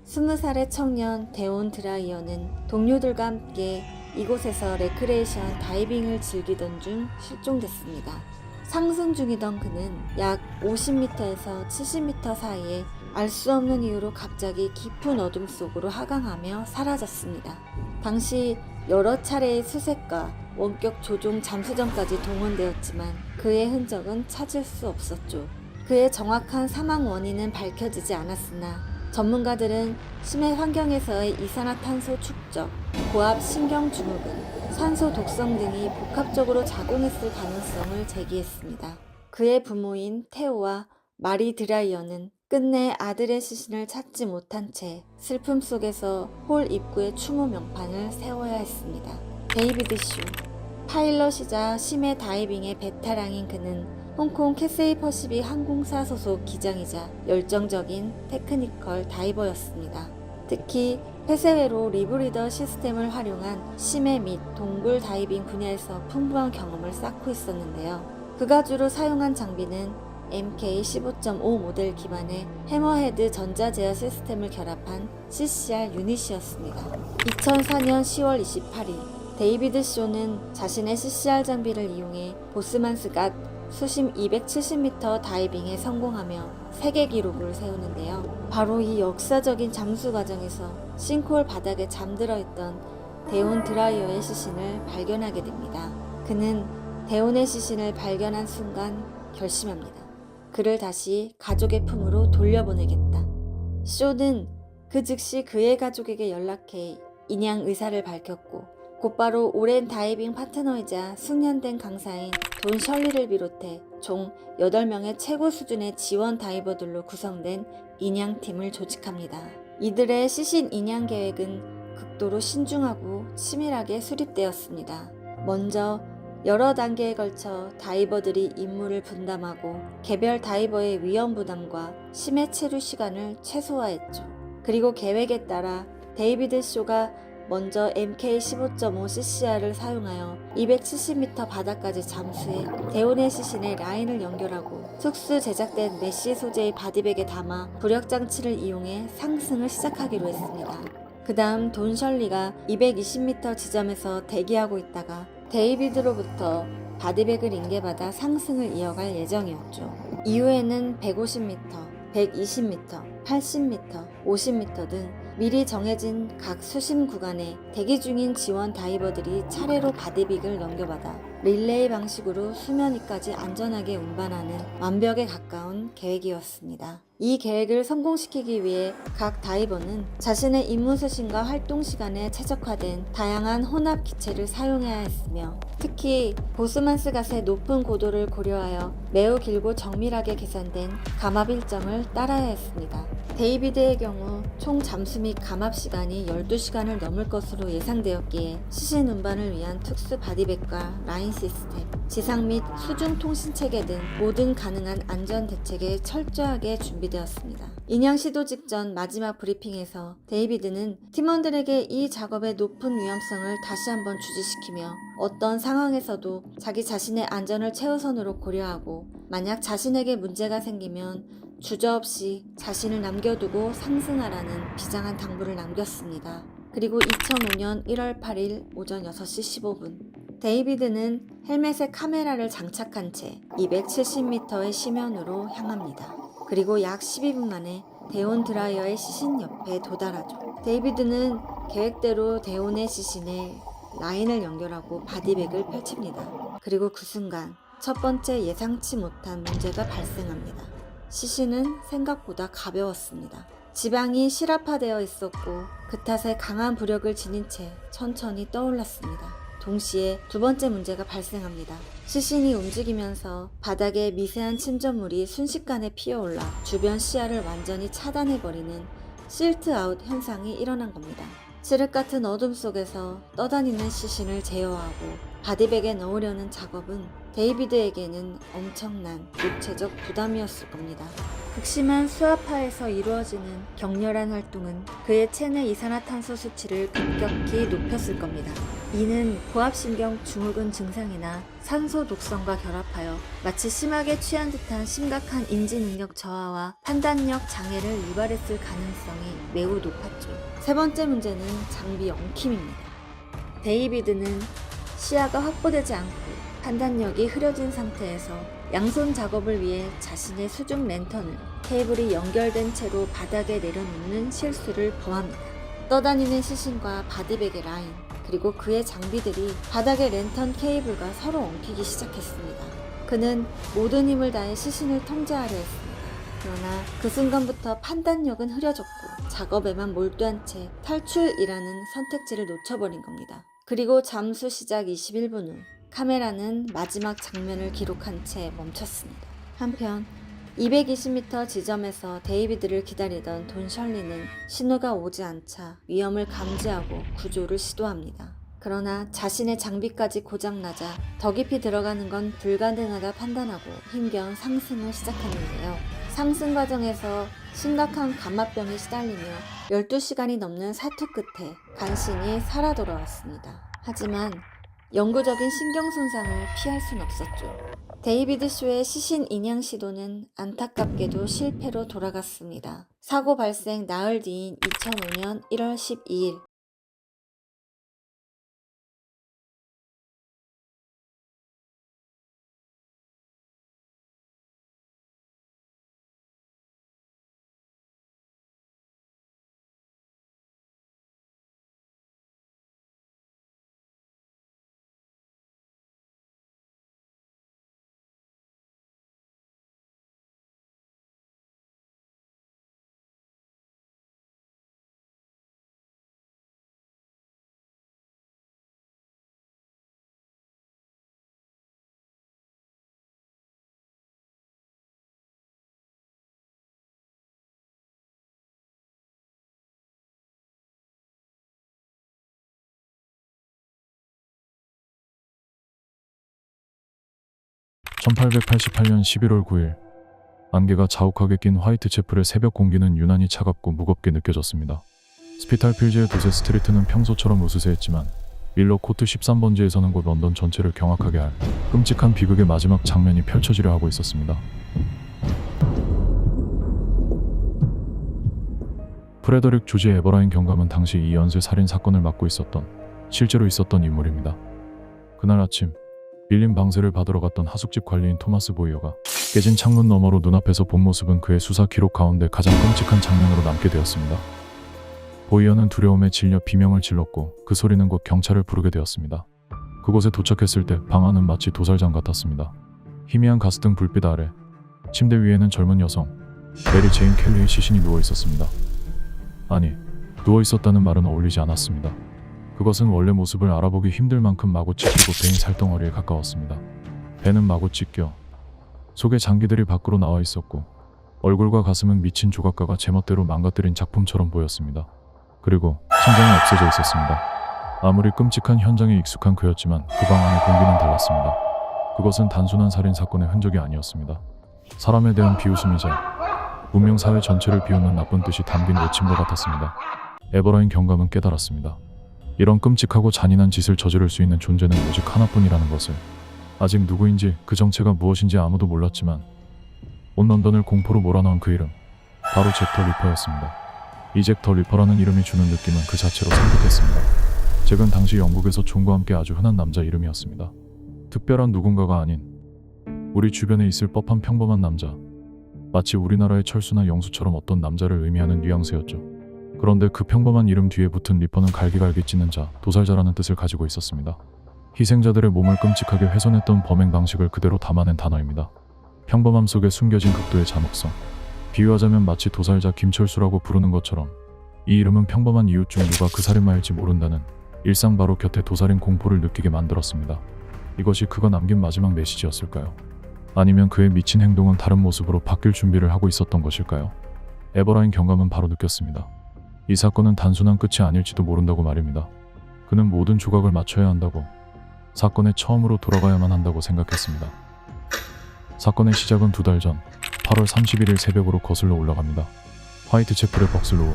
20살의 청년 데온 드라이어는 동료들과 함께 이곳에서 레크레이션 다이빙을 즐기던 중 실종됐습니다. 상승 중이던 그는 약 50m에서 70m 사이에 알 수 없는 이유로 갑자기 깊은 어둠 속으로 하강하며 사라졌습니다. 당시 여러 차례의 수색과 원격 조종 잠수정까지 동원되었지만 그의 흔적은 찾을 수 없었죠. 그의 정확한 사망 원인은 밝혀지지 않았으나 전문가들은 심해 환경에서의 이산화탄소 축적, 고압 신경 증후군, 산소 독성 등이 복합적으로 작용했을 가능성을 제기했습니다. 그의 부모인 테오와 마리 드라이어는 끝내 아들의 시신을 찾지 못한 채 슬픔 속에서 홀 입구에 추모 명판을 세워야 했습니다. 데이비드 쇼, 파일럿이자 심해 다이빙의 베테랑인 그는 홍콩 캐세이 퍼시픽 항공사 소속 기장이자 열정적인 테크니컬 다이버였습니다. 특히 폐쇄회로 리브리더 시스템을 활용한 심해 및 동굴 다이빙 분야에서 풍부한 경험을 쌓고 있었는데요. 그가 주로 사용한 장비는 MK15.5 모델 기반의 해머헤드 전자제어 시스템을 결합한 CCR 유닛이었습니다. 2004년 10월 28일 데이비드 쇼는 자신의 CCR 장비를 이용해 보스만스 갓 수심 270m 다이빙에 성공하며 세계 기록을 세우는데요. 바로 이 역사적인 잠수 과정에서 싱크홀 바닥에 잠들어 있던 데온 드라이어의 시신을 발견하게 됩니다. 그는 데온의 시신을 발견한 순간 결심합니다. 그를 다시 가족의 품으로 돌려보내겠다. 쇼는 그 즉시 그의 가족에게 연락해 인양 의사를 밝혔고 곧바로 오랜 다이빙 파트너이자 숙련된 강사인 돈 셜리를 비롯해 총 8명의 최고 수준의 지원 다이버들로 구성된 인양팀을 조직합니다. 이들의 시신 인양 계획은 극도로 신중하고 치밀하게 수립되었습니다. 먼저 여러 단계에 걸쳐 다이버들이 임무를 분담하고 개별 다이버의 위험 부담과 심해 체류 시간을 최소화했죠. 그리고 계획에 따라 데이비드 쇼가 먼저 MK15.5 CCR을 사용하여 270m 바닥까지 잠수해 대운의 시신에 라인을 연결하고 특수 제작된 메쉬 소재의 바디백에 담아 부력 장치를 이용해 상승을 시작하기로 했습니다. 그 다음 돈 셜리가 220m 지점에서 대기하고 있다가 데이비드로부터 바디백을 인계받아 상승을 이어갈 예정이었죠. 이후에는 150m, 120m, 80m, 50m 등 미리 정해진 각 수심 구간에 대기 중인 지원 다이버들이 차례로 바디백을 넘겨받아 릴레이 방식으로 수면 위까지 안전하게 운반하는 완벽에 가까운 계획이었습니다. 이 계획을 성공시키기 위해 각 다이버는 자신의 임무 수신과 활동 시간에 최적화된 다양한 혼합 기체를 사용해야 했으며 특히 보스만스갓의 높은 고도를 고려하여 매우 길고 정밀하게 계산된 감압 일정을 따라야 했습니다. 데이비드의 경우 총 잠수 및 감압 시간이 12시간을 넘을 것으로 예상되었기에 시신 운반을 위한 특수 바디백과 라인 시스템, 지상 및 수중 통신 체계 등 모든 가능한 안전 대책에 철저하게 준비되었습니다. 인양 시도 직전 마지막 브리핑에서 데이비드는 팀원들에게 이 작업의 높은 위험성을 다시 한번 주지시키며 어떤 상황에서도 자기 자신의 안전을 최우선으로 고려하고 만약 자신에게 문제가 생기면 주저없이 자신을 남겨두고 상승하라는 비장한 당부를 남겼습니다. 그리고 2005년 1월 8일 오전 6시 15분 데이비드는 헬멧에 카메라를 장착한 채 270m의 심연으로 향합니다. 그리고 약 12분 만에 대온 드라이어의 시신 옆에 도달하죠. 데이비드는 계획대로 대온의 시신에 라인을 연결하고 바디백을 펼칩니다. 그리고 그 순간 첫 번째 예상치 못한 문제가 발생합니다. 시신은 생각보다 가벼웠습니다. 지방이 실압화되어 있었고 그 탓에 강한 부력을 지닌 채 천천히 떠올랐습니다. 동시에 두 번째 문제가 발생합니다. 시신이 움직이면서 바닥에 미세한 침전물이 순식간에 피어올라 주변 시야를 완전히 차단해버리는 실트 아웃 현상이 일어난 겁니다. 칠흑 같은 어둠 속에서 떠다니는 시신을 제어하고 바디백에 넣으려는 작업은 데이비드에게는 엄청난 육체적 부담이었을 겁니다. 극심한 수압하에서 이루어지는 격렬한 활동은 그의 체내 이산화탄소 수치를 급격히 높였을 겁니다. 이는 고압신경 증후군 증상이나 산소 독성과 결합하여 마치 심하게 취한 듯한 심각한 인지 능력 저하와 판단력 장애를 유발했을 가능성이 매우 높았죠. 세 번째 문제는 장비 엉킴입니다. 데이비드는 시야가 확보되지 않고 판단력이 흐려진 상태에서 양손 작업을 위해 자신의 수중 랜턴을 케이블이 연결된 채로 바닥에 내려놓는 실수를 범합니다. 떠다니는 시신과 바디백의 라인, 그리고 그의 장비들이 바닥의 랜턴 케이블과 서로 엉키기 시작했습니다. 그는 모든 힘을 다해 시신을 통제하려 했습니다. 그러나 그 순간부터 판단력은 흐려졌고 작업에만 몰두한 채 탈출이라는 선택지를 놓쳐버린 겁니다. 그리고 잠수 시작 21분 후 카메라는 마지막 장면을 기록한 채 멈췄습니다. 한편 220m 지점에서 데이비드를 기다리던 돈 셜리는 신호가 오지 않자 위험을 감지하고 구조를 시도합니다. 그러나 자신의 장비까지 고장나자 더 깊이 들어가는 건 불가능하다 판단하고 힘겨운 상승을 시작했는데요. 상승 과정에서 심각한 감압병에 시달리며 12시간이 넘는 사투 끝에 간신히 살아 돌아왔습니다. 하지만 영구적인 신경 손상을 피할 순 없었죠. 데이비드 쇼의 시신 인양 시도는 안타깝게도 실패로 돌아갔습니다. 사고 발생 나흘 뒤인 2005년 1월 12일 (1888년 11월 9일) 안개가 자욱하게 낀 화이트 채플의 새벽 공기는 유난히 차갑고 무겁게 느껴졌습니다. 스피탈필즈의 도세 스트리트는 평소처럼 으스스했지만 밀러 코트 13번지에서는 곧 런던 전체를 경악하게 할 끔찍한 비극의 마지막 장면이 펼쳐지려 하고 있었습니다. 프레더릭 조지 에버라인 경감은 당시 이 연쇄 살인 사건을 맡고 있었던 실제로 있었던 인물입니다. 그날 아침 밀린 방세를 받으러 갔던 하숙집 관리인 토마스 보이어가 깨진 창문 너머로 눈앞에서 본 모습은 그의 수사 기록 가운데 가장 끔찍한 장면으로 남게 되었습니다. 보이어는 두려움에 질려 비명을 질렀고 그 소리는 곧 경찰을 부르게 되었습니다. 그곳에 도착했을 때 방 안은 마치 도살장 같았습니다. 희미한 가스등 불빛 아래 침대 위에는 젊은 여성 메리 제인 켈리의 시신이 누워 있었습니다. 아니, 누워 있었다는 말은 어울리지 않았습니다. 그것은 원래 모습을 알아보기 힘들 만큼 마구 찢기고 배인 살덩어리에 가까웠습니다. 배는 마구 찢겨 속의 장기들이 밖으로 나와 있었고 얼굴과 가슴은 미친 조각가가 제멋대로 망가뜨린 작품처럼 보였습니다. 그리고 심장이 없어져 있었습니다. 아무리 끔찍한 현장에 익숙한 그였지만 그 방 안의 공기는 달랐습니다. 그것은 단순한 살인 사건의 흔적이 아니었습니다. 사람에 대한 비웃음이자 문명 사회 전체를 비웃는 나쁜 뜻이 담긴 외침과 같았습니다. 에버라인 경감은 깨달았습니다. 이런 끔찍하고 잔인한 짓을 저지를 수 있는 존재는 오직 하나뿐이라는 것을. 아직 누구인지 그 정체가 무엇인지 아무도 몰랐지만 온 런던을 공포로 몰아넣은 그 이름, 바로 잭 더 리퍼였습니다. 이 잭 더 리퍼라는 이름이 주는 느낌은 그 자체로 섬뜩했습니다. 잭은 당시 영국에서 존과 함께 아주 흔한 남자 이름이었습니다. 특별한 누군가가 아닌 우리 주변에 있을 법한 평범한 남자, 마치 우리나라의 철수나 영수처럼 어떤 남자를 의미하는 뉘앙스였죠. 그런데 그 평범한 이름 뒤에 붙은 리퍼는 갈기갈기 찢는 자, 도살자라는 뜻을 가지고 있었습니다. 희생자들의 몸을 끔찍하게 훼손했던 범행 방식을 그대로 담아낸 단어입니다. 평범함 속에 숨겨진 극도의 잔혹성. 비유하자면 마치 도살자 김철수라고 부르는 것처럼 이 이름은 평범한 이웃 중 누가 그 살인마일지 모른다는 일상 바로 곁에 도살인 공포를 느끼게 만들었습니다. 이것이 그가 남긴 마지막 메시지였을까요? 아니면 그의 미친 행동은 다른 모습으로 바뀔 준비를 하고 있었던 것일까요? 에버라인 경감은 바로 느꼈습니다. 이 사건은 단순한 끝이 아닐지도 모른다고 말입니다. 그는 모든 조각을 맞춰야 한다고, 사건의 처음으로 돌아가야만 한다고 생각했습니다. 사건의 시작은 2달 전 8월 31일 새벽으로 거슬러 올라갑니다. 화이트채플의 벅슬로우.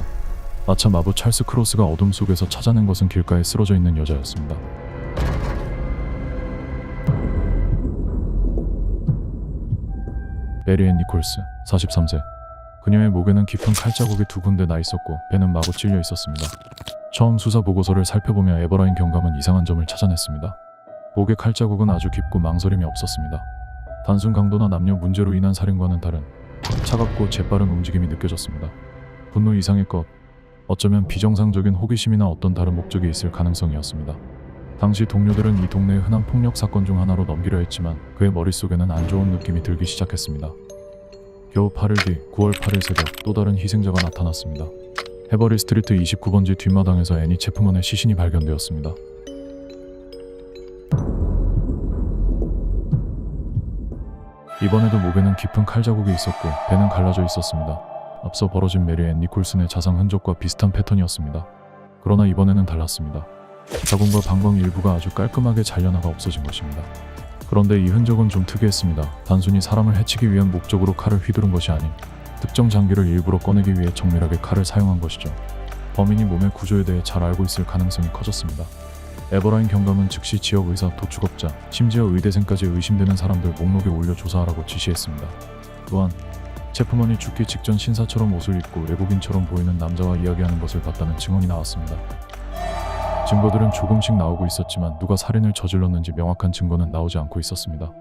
마차 마부 찰스 크로스가 어둠 속에서 찾아낸 것은 길가에 쓰러져 있는 여자였습니다. 메리 앤 니콜스, 43세. 그녀의 목에는 깊은 칼자국이 2군데 나 있었고 배는 마구 찔려 있었습니다. 처음 수사 보고서를 살펴보며 에버라인 경감은 이상한 점을 찾아냈습니다. 목의 칼자국은 아주 깊고 망설임이 없었습니다. 단순 강도나 남녀 문제로 인한 살인과는 다른 차갑고 재빠른 움직임이 느껴졌습니다. 분노 이상의 것, 어쩌면 비정상적인 호기심이나 어떤 다른 목적이 있을 가능성이었습니다. 당시 동료들은 이 동네의 흔한 폭력 사건 중 하나로 넘기려 했지만 그의 머릿속에는 안 좋은 느낌이 들기 시작했습니다. 겨우 8일 뒤 9월 8일 새벽 또 다른 희생자가 나타났습니다. 해버리 스트리트 29번지 뒷마당에서 애니 체프먼의 시신이 발견되었습니다. 이번에도 목에는 깊은 칼자국이 있었고 배는 갈라져 있었습니다. 앞서 벌어진 메리 앤 니콜슨의 자상 흔적과 비슷한 패턴이었습니다. 그러나 이번에는 달랐습니다. 자궁과 방광 일부가 아주 깔끔하게 잘려나가 없어진 것입니다. 그런데 이 흔적은 좀 특이했습니다. 단순히 사람을 해치기 위한 목적으로 칼을 휘두른 것이 아닌 특정 장기를 일부러 꺼내기 위해 정밀하게 칼을 사용한 것이죠. 범인이 몸의 구조에 대해 잘 알고 있을 가능성이 커졌습니다. 에버라인 경감은 즉시 지역 의사, 도축업자, 심지어 의대생까지 의심되는 사람들 목록에 올려 조사하라고 지시했습니다. 또한 체프먼이 죽기 직전 신사처럼 옷을 입고 외국인처럼 보이는 남자와 이야기하는 것을 봤다는 증언이 나왔습니다. 증거들은 조금씩 나오고 있었지만 누가 살인을 저질렀는지 명확한 증거는 나오지 않고 있었습니다.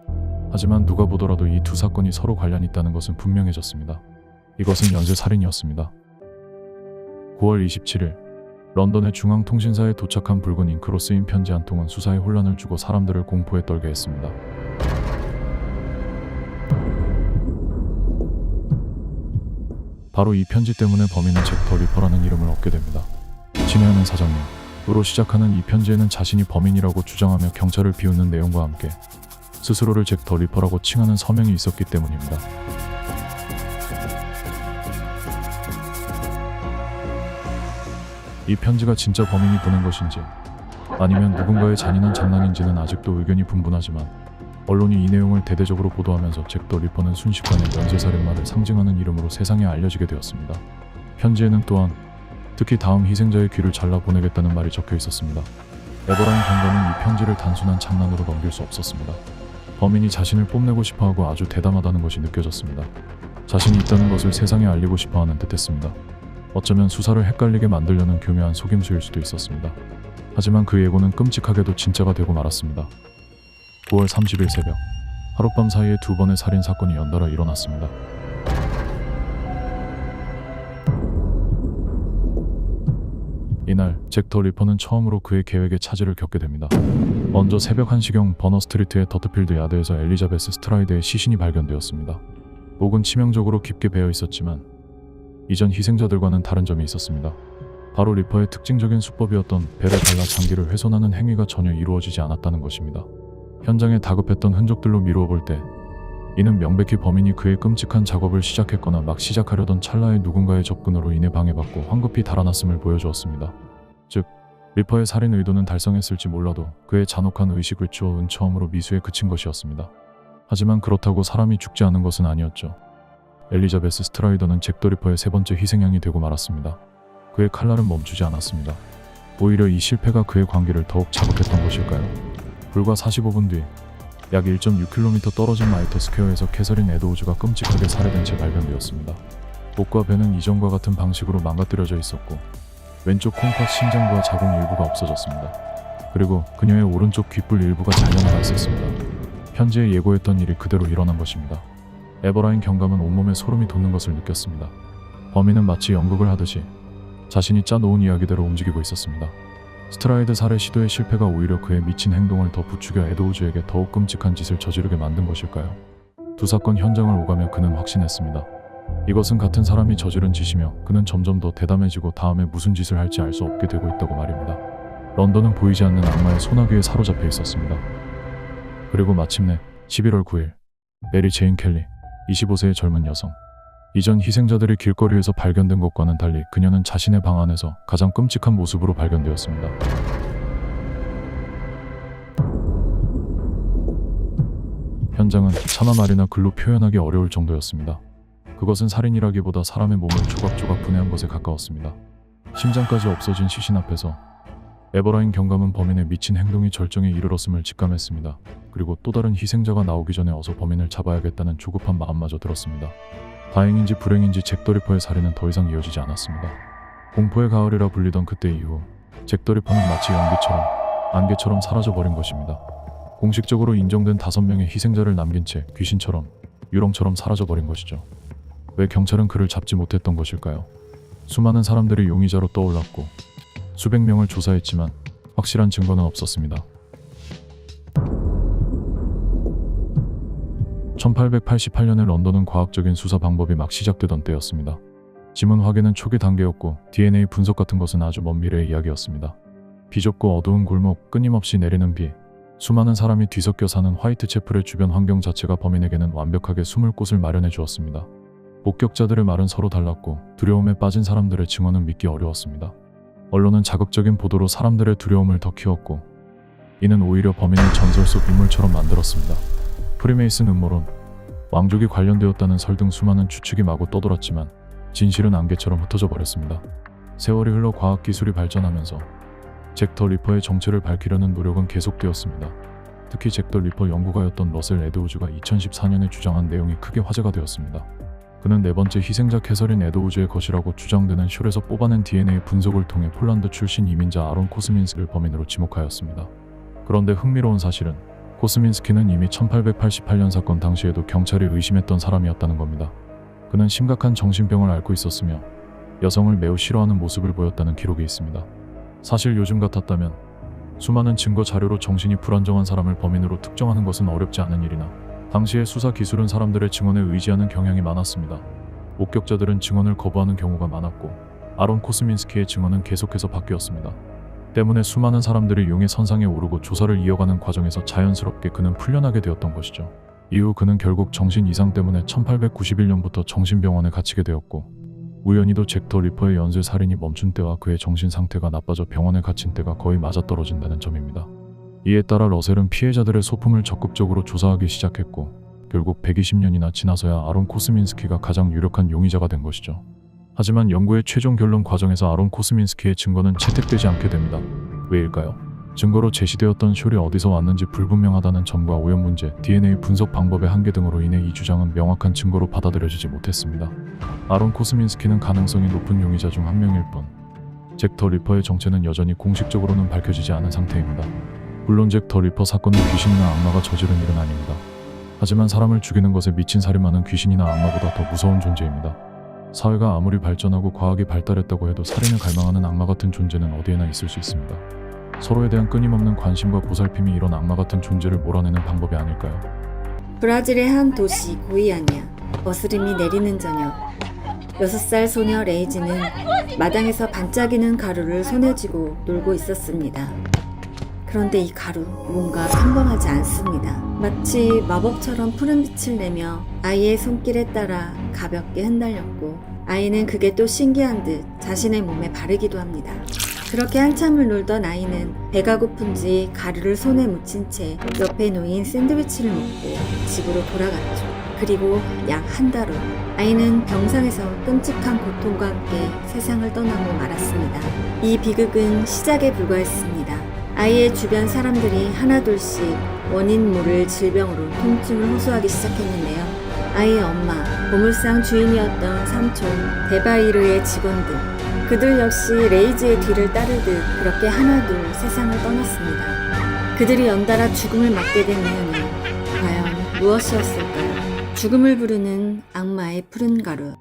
하지만 누가 보더라도 이 두 사건이 서로 관련이 있다는 것은 분명해졌습니다. 이것은 연쇄 살인이었습니다. 9월 27일 런던의 중앙통신사에 도착한 붉은 잉크로 쓰인 편지 한 통은 수사에 혼란을 주고 사람들을 공포에 떨게 했습니다. 바로 이 편지 때문에 범인은 잭 더 리퍼라는 이름을 얻게 됩니다. 친애하는 사장님으로 시작하는 이 편지에는 자신이 범인이라고 주장하며 경찰을 비웃는 내용과 함께 스스로를 잭 더 리퍼라고 칭하는 서명이 있었기 때문입니다. 이 편지가 진짜 범인이 보낸 것인지 아니면 누군가의 잔인한 장난인지는 아직도 의견이 분분하지만 언론이 이 내용을 대대적으로 보도하면서 잭 더 리퍼는 순식간에 연쇄살인마를 상징하는 이름으로 세상에 알려지게 되었습니다. 편지에는 또한 특히 다음 희생자의 귀를 잘라 보내겠다는 말이 적혀 있었습니다. 에버라인 경감은 이 편지를 단순한 장난으로 넘길 수 없었습니다. 범인이 자신을 뽐내고 싶어하고 아주 대담하다는 것이 느껴졌습니다. 자신이 있다는 것을 세상에 알리고 싶어하는 듯했습니다. 어쩌면 수사를 헷갈리게 만들려는 교묘한 속임수일 수도 있었습니다. 하지만 그 예고는 끔찍하게도 진짜가 되고 말았습니다. 9월 30일 새벽, 하룻밤 사이에 2번의 살인 사건이 연달아 일어났습니다. 이날 잭 더 리퍼는 처음으로 그의 계획에 차질을 겪게 됩니다. 먼저 새벽 1시경 버너 스트리트의 더트필드 야드에서 엘리자베스 스트라이드의 시신이 발견되었습니다. 목은 치명적으로 깊게 베어 있었지만 이전 희생자들과는 다른 점이 있었습니다. 바로 리퍼의 특징적인 수법이었던 벨에 발라 장기를 훼손하는 행위가 전혀 이루어지지 않았다는 것입니다. 현장에 다급했던 흔적들로 미루어 볼 때 이는 명백히 범인이 그의 끔찍한 작업을 시작했거나 막 시작하려던 찰나의 누군가의 접근으로 인해 방해받고 황급히 달아났음을 보여주었습니다. 즉, 리퍼의 살인 의도는 달성했을지 몰라도 그의 잔혹한 의식을 주어 처음으로 미수에 그친 것이었습니다. 하지만 그렇다고 사람이 죽지 않은 것은 아니었죠. 엘리자베스 스트라이더는 잭 더 리퍼의 세 번째 희생양이 되고 말았습니다. 그의 칼날은 멈추지 않았습니다. 오히려 이 실패가 그의 관계를 더욱 자극했던 것일까요? 불과 45분 뒤 약 1.6km 떨어진 마이터 스퀘어에서 캐서린 에드우즈가 끔찍하게 살해된 채 발견되었습니다. 목과 배는 이전과 같은 방식으로 망가뜨려져 있었고 왼쪽 콩팥 심장부와 자궁 일부가 없어졌습니다. 그리고 그녀의 오른쪽 귓불 일부가 잘려나가 있었습니다. 편지에 예고했던 일이 그대로 일어난 것입니다. 에버라인 경감은 온몸에 소름이 돋는 것을 느꼈습니다. 범인은 마치 연극을 하듯이 자신이 짜놓은 이야기대로 움직이고 있었습니다. 스트라이드 살해 시도의 실패가 오히려 그의 미친 행동을 더 부추겨 에드우즈에게 더욱 끔찍한 짓을 저지르게 만든 것일까요? 두 사건 현장을 오가며 그는 확신했습니다. 이것은 같은 사람이 저지른 짓이며 그는 점점 더 대담해지고 다음에 무슨 짓을 할지 알 수 없게 되고 있다고 말입니다. 런던은 보이지 않는 악마의 소나기에 사로잡혀 있었습니다. 그리고 마침내 11월 9일 메리 제인 켈리 25세의 젊은 여성. 이전 희생자들이 길거리에서 발견된 것과는 달리 그녀는 자신의 방 안에서 가장 끔찍한 모습으로 발견되었습니다. 현장은 차마 말이나 글로 표현하기 어려울 정도였습니다. 그것은 살인이라기보다 사람의 몸을 조각조각 분해한 것에 가까웠습니다. 심장까지 없어진 시신 앞에서 에버라인 경감은 범인의 미친 행동이 절정에 이르렀음을 직감했습니다. 그리고 또 다른 희생자가 나오기 전에 어서 범인을 잡아야겠다는 조급한 마음마저 들었습니다. 다행인지 불행인지 잭 더 리퍼의 살인은 더 이상 이어지지 않았습니다. 공포의 가을이라 불리던 그때 이후 잭 더 리퍼는 마치 연기처럼 안개처럼 사라져버린 것입니다. 공식적으로 인정된 5명의 희생자를 남긴 채 귀신처럼 유령처럼 사라져버린 것이죠. 왜 경찰은 그를 잡지 못했던 것일까요? 수많은 사람들이 용의자로 떠올랐고 수백 명을 조사했지만 확실한 증거는 없었습니다. 1888년에 런던은 과학적인 수사 방법이 막 시작되던 때였습니다. 지문 확인은 초기 단계였고 DNA 분석 같은 것은 아주 먼 미래의 이야기였습니다. 비좁고 어두운 골목, 끊임없이 내리는 비, 수많은 사람이 뒤섞여 사는 화이트채플의 주변 환경 자체가 범인에게는 완벽하게 숨을 곳을 마련해 주었습니다. 목격자들의 말은 서로 달랐고 두려움에 빠진 사람들의 증언은 믿기 어려웠습니다. 언론은 자극적인 보도로 사람들의 두려움을 더 키웠고 이는 오히려 범인을 전설 속 인물처럼 만들었습니다. 프리메이슨 음모론, 왕족이 관련되었다는 설 등 수많은 추측이 마구 떠돌았지만 진실은 안개처럼 흩어져 버렸습니다. 세월이 흘러 과학기술이 발전하면서 잭 더 리퍼의 정체를 밝히려는 노력은 계속되었습니다. 특히 잭 더 리퍼 연구가였던 러셀 에드우즈가 2014년에 주장한 내용이 크게 화제가 되었습니다. 그는 네 번째 희생자 캐서린 에드우즈의 것이라고 주장되는 숄에서 뽑아낸 DNA 분석을 통해 폴란드 출신 이민자 아론 코스민스를 범인으로 지목하였습니다. 그런데 흥미로운 사실은 코스민스키는 이미 1888년 사건 당시에도 경찰이 의심했던 사람이었다는 겁니다. 그는 심각한 정신병을 앓고 있었으며 여성을 매우 싫어하는 모습을 보였다는 기록이 있습니다. 사실 요즘 같았다면 수많은 증거 자료로 정신이 불안정한 사람을 범인으로 특정하는 것은 어렵지 않은 일이나 당시의 수사 기술은 사람들의 증언에 의지하는 경향이 많았습니다. 목격자들은 증언을 거부하는 경우가 많았고 아론 코스민스키의 증언은 계속해서 바뀌었습니다. 때문에 수많은 사람들이 용의 선상에 오르고 조사를 이어가는 과정에서 자연스럽게 그는 풀려나게 되었던 것이죠. 이후 그는 결국 정신 이상 때문에 1891년부터 정신병원에 갇히게 되었고 우연히도 잭 더 리퍼의 연쇄 살인이 멈춘 때와 그의 정신 상태가 나빠져 병원에 갇힌 때가 거의 맞아떨어진다는 점입니다. 이에 따라 러셀은 피해자들의 소품을 적극적으로 조사하기 시작했고 결국 120년이나 지나서야 아론 코스민스키가 가장 유력한 용의자가 된 것이죠. 하지만 연구의 최종 결론 과정에서 아론 코스민스키의 증거는 채택되지 않게 됩니다. 왜일까요? 증거로 제시되었던 숄이 어디서 왔는지 불분명하다는 점과 오염 문제, DNA 분석 방법의 한계 등으로 인해 이 주장은 명확한 증거로 받아들여지지 못했습니다. 아론 코스민스키는 가능성이 높은 용의자 중 한 명일 뿐, 잭 더 리퍼의 정체는 여전히 공식적으로는 밝혀지지 않은 상태입니다. 물론 잭 더 리퍼 사건은 귀신이나 악마가 저지른 일은 아닙니다. 하지만 사람을 죽이는 것에 미친 살인마는 귀신이나 악마보다 더 무서운 존재입니다. 사회가 아무리 발전하고 과학이 발달했다고 해도 살인을 갈망하는 악마 같은 존재는 어디에나 있을 수 있습니다. 서로에 대한 끊임없는 관심과 보살핌이 이런 악마 같은 존재를 몰아내는 방법이 아닐까요? 브라질의 한 도시 고이아니아. 어스름이 내리는 저녁. 6살 소녀 레이지는 마당에서 반짝이는 가루를 손에 쥐고 놀고 있었습니다. 그런데 이 가루 뭔가 평범하지 않습니다. 마치 마법처럼 푸른 빛을 내며 아이의 손길에 따라 가볍게 흩날렸고, 아이는 그게 또 신기한 듯 자신의 몸에 바르기도 합니다. 그렇게 한참을 놀던 아이는 배가 고픈지 가루를 손에 묻힌 채 옆에 놓인 샌드위치를 먹고 집으로 돌아갔죠. 그리고 약 한 달 후 아이는 병상에서 끔찍한 고통과 함께 세상을 떠나고 말았습니다. 이 비극은 시작에 불과했습니다. 아이의 주변 사람들이 하나둘씩 원인 모를 질병으로 통증을 호소하기 시작했는데요. 아이의 엄마, 보물상 주인이었던 삼촌, 데바이르의 직원들, 그들 역시 레이지의 뒤를 따르듯 그렇게 하나둘 세상을 떠났습니다. 그들이 연달아 죽음을 맞게 된 이유는 과연 무엇이었을까요? 죽음을 부르는 악마의 푸른 가루.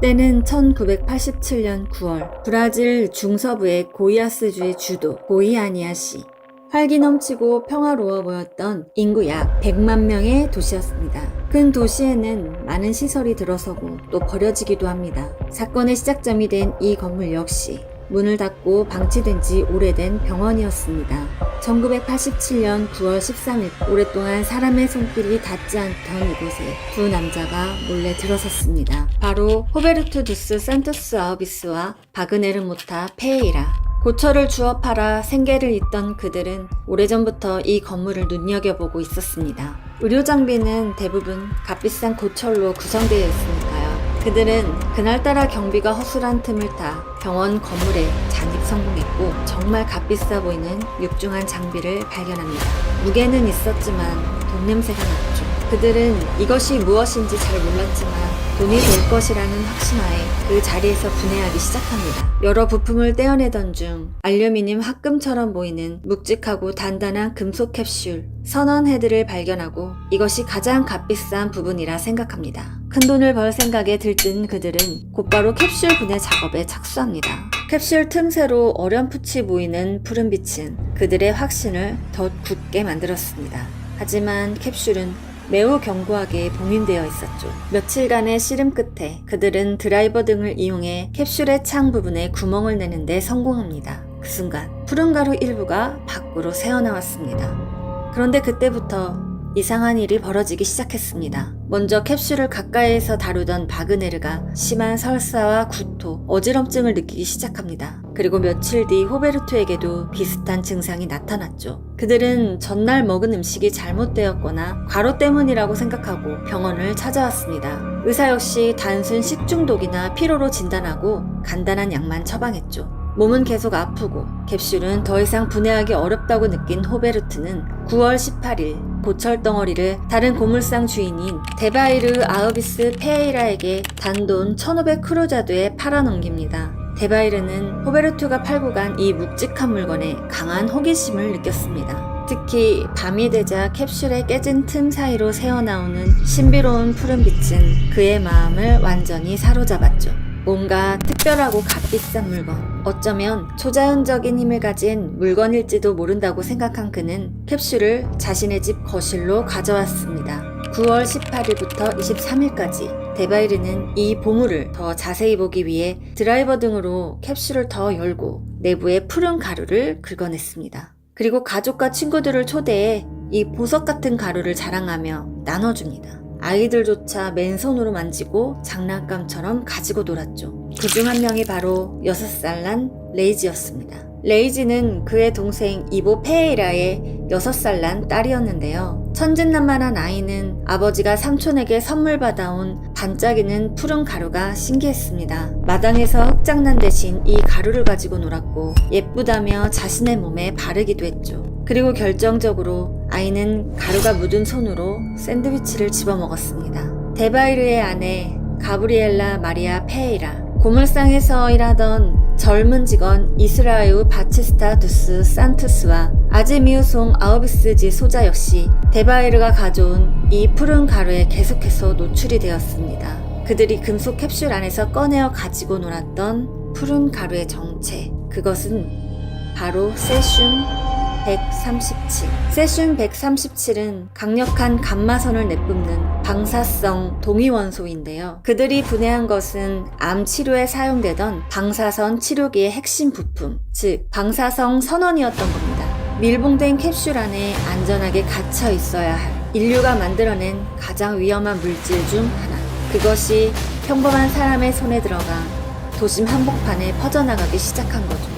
때는 1987년 9월, 브라질 중서부의 고이아스주의 주도 고이아니아시. 활기 넘치고 평화로워 보였던 인구 약 100만 명의 도시였습니다. 큰 도시에는 많은 시설이 들어서고 또 버려지기도 합니다. 사건의 시작점이 된 이 건물 역시 문을 닫고 방치된 지 오래된 병원이었습니다. 1987년 9월 13일, 오랫동안 사람의 손길이 닿지 않던 이곳에 두 남자가 몰래 들어섰습니다. 바로 호베르투 두스 산토스 아우비스와 바그네르 모타 페에이라. 고철을 주워 팔아 생계를 잇던 그들은 오래전부터 이 건물을 눈여겨보고 있었습니다. 의료 장비는 대부분 값비싼 고철로 구성되어 있으니까요. 그들은 그날따라 경비가 허술한 틈을 타 병원 건물에 잔입 성공했고, 정말 값비싸 보이는 육중한 장비를 발견합니다. 무게는 있었지만 돈 냄새가 났죠. 그들은 이것이 무엇인지 잘 몰랐지만 돈이 될 것이라는 확신하에 그 자리에서 분해하기 시작합니다. 여러 부품을 떼어내던 중 알루미늄 합금처럼 보이는 묵직하고 단단한 금속 캡슐 선원 헤드를 발견하고 이것이 가장 값비싼 부분이라 생각합니다. 큰돈을 벌 생각에 들뜬 그들은 곧바로 캡슐 분해 작업에 착수합니다. 캡슐 틈새로 어렴풋이 보이는 푸른 빛은 그들의 확신을 더 굳게 만들었습니다. 하지만 캡슐은 매우 견고하게 봉인되어 있었죠. 며칠간의 씨름 끝에 그들은 드라이버 등을 이용해 캡슐의 창 부분에 구멍을 내는데 성공합니다. 그 순간 푸른 가루 일부가 밖으로 새어나왔습니다. 그런데 그때부터 이상한 일이 벌어지기 시작했습니다. 먼저 캡슐을 가까이에서 다루던 바그네르가 심한 설사와 구토, 어지럼증을 느끼기 시작합니다. 그리고 며칠 뒤 호베르토에게도 비슷한 증상이 나타났죠. 그들은 전날 먹은 음식이 잘못되었거나 과로 때문이라고 생각하고 병원을 찾아왔습니다. 의사 역시 단순 식중독이나 피로로 진단하고 간단한 약만 처방했죠. 몸은 계속 아프고 캡슐은 더 이상 분해하기 어렵다고 느낀 호베르트는 9월 18일 고철 덩어리를 다른 고물상 주인인 데바이르 아우비스 페에이라에게 단돈 1,500 크루자드에 팔아넘깁니다. 데바이르는 호베르투가 팔고 간 이 묵직한 물건에 강한 호기심을 느꼈습니다. 특히 밤이 되자 캡슐의 깨진 틈 사이로 새어나오는 신비로운 푸른 빛은 그의 마음을 완전히 사로잡았죠. 뭔가 특별하고 값비싼 물건, 어쩌면 초자연적인 힘을 가진 물건일지도 모른다고 생각한 그는 캡슐을 자신의 집 거실로 가져왔습니다. 9월 18일부터 23일까지 데바이르는 이 보물을 더 자세히 보기 위해 드라이버 등으로 캡슐을 더 열고 내부에 푸른 가루를 긁어냈습니다. 그리고 가족과 친구들을 초대해 이 보석 같은 가루를 자랑하며 나눠줍니다. 아이들조차 맨손으로 만지고 장난감처럼 가지고 놀았죠. 그중 한 명이 바로 6살 난 레이지였습니다. 레이지는 그의 동생 이보 페에이라의 6살 난 딸이었는데요. 천진난만한 아이는 아버지가 삼촌에게 선물 받아온 반짝이는 푸른 가루가 신기했습니다. 마당에서 흙장난 대신 이 가루를 가지고 놀았고 예쁘다며 자신의 몸에 바르기도 했죠. 그리고 결정적으로 아이는 가루가 묻은 손으로 샌드위치를 집어먹었습니다. 데바이르의 아내 가브리엘라 마리아 페이라, 고물상에서 일하던 젊은 직원 이스라에우 바치스타 두스 산투스와 아즈미우송 아우비스지 소자 역시 데바이르가 가져온 이 푸른 가루에 계속해서 노출이 되었습니다. 그들이 금속 캡슐 안에서 꺼내어 가지고 놀았던 푸른 가루의 정체, 그것은 바로 세슘 137. 세슘 137은 강력한 감마선을 내뿜는 방사성 동위원소인데요. 그들이 분해한 것은 암 치료에 사용되던 방사선 치료기의 핵심 부품, 즉 방사성 선원이었던 겁니다. 밀봉된 캡슐 안에 안전하게 갇혀 있어야 할 인류가 만들어낸 가장 위험한 물질 중 하나. 그것이 평범한 사람의 손에 들어가 도심 한복판에 퍼져나가기 시작한 거죠.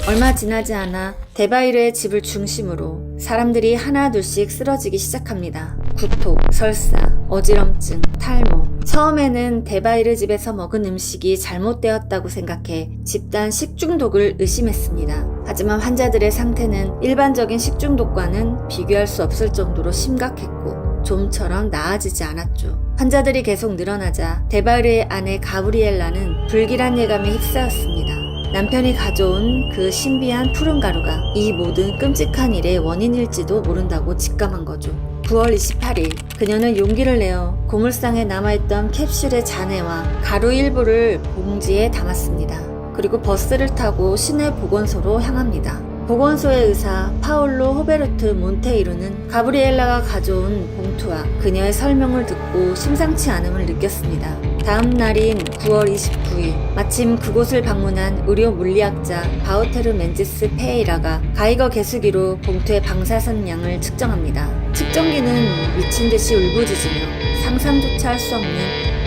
얼마 지나지 않아 데바이르의 집을 중심으로 사람들이 하나둘씩 쓰러지기 시작합니다. 구토, 설사, 어지럼증, 탈모. 처음에는 데바이르 집에서 먹은 음식이 잘못되었다고 생각해 집단 식중독을 의심했습니다. 하지만 환자들의 상태는 일반적인 식중독과는 비교할 수 없을 정도로 심각했고 좀처럼 나아지지 않았죠. 환자들이 계속 늘어나자 데바이르의 아내 가브리엘라는 불길한 예감에 휩싸였습니다. 남편이 가져온 그 신비한 푸른 가루가 이 모든 끔찍한 일의 원인일지도 모른다고 직감한 거죠. 9월 28일 그녀는 용기를 내어 고물상에 남아있던 캡슐의 잔해와 가루 일부를 봉지에 담았습니다. 그리고 버스를 타고 시내 보건소로 향합니다. 보건소의 의사 파올로 호베르트 몬테이루는 가브리엘라가 가져온 봉투와 그녀의 설명을 듣고 심상치 않음을 느꼈습니다. 다음 날인 9월 29일 마침 그곳을 방문한 의료 물리학자 바우테르 멘지스 페에이라가 가이거 개수기로 봉투의 방사선 양을 측정합니다. 측정기는 미친 듯이 울부짖으며 상상조차 할 수 없는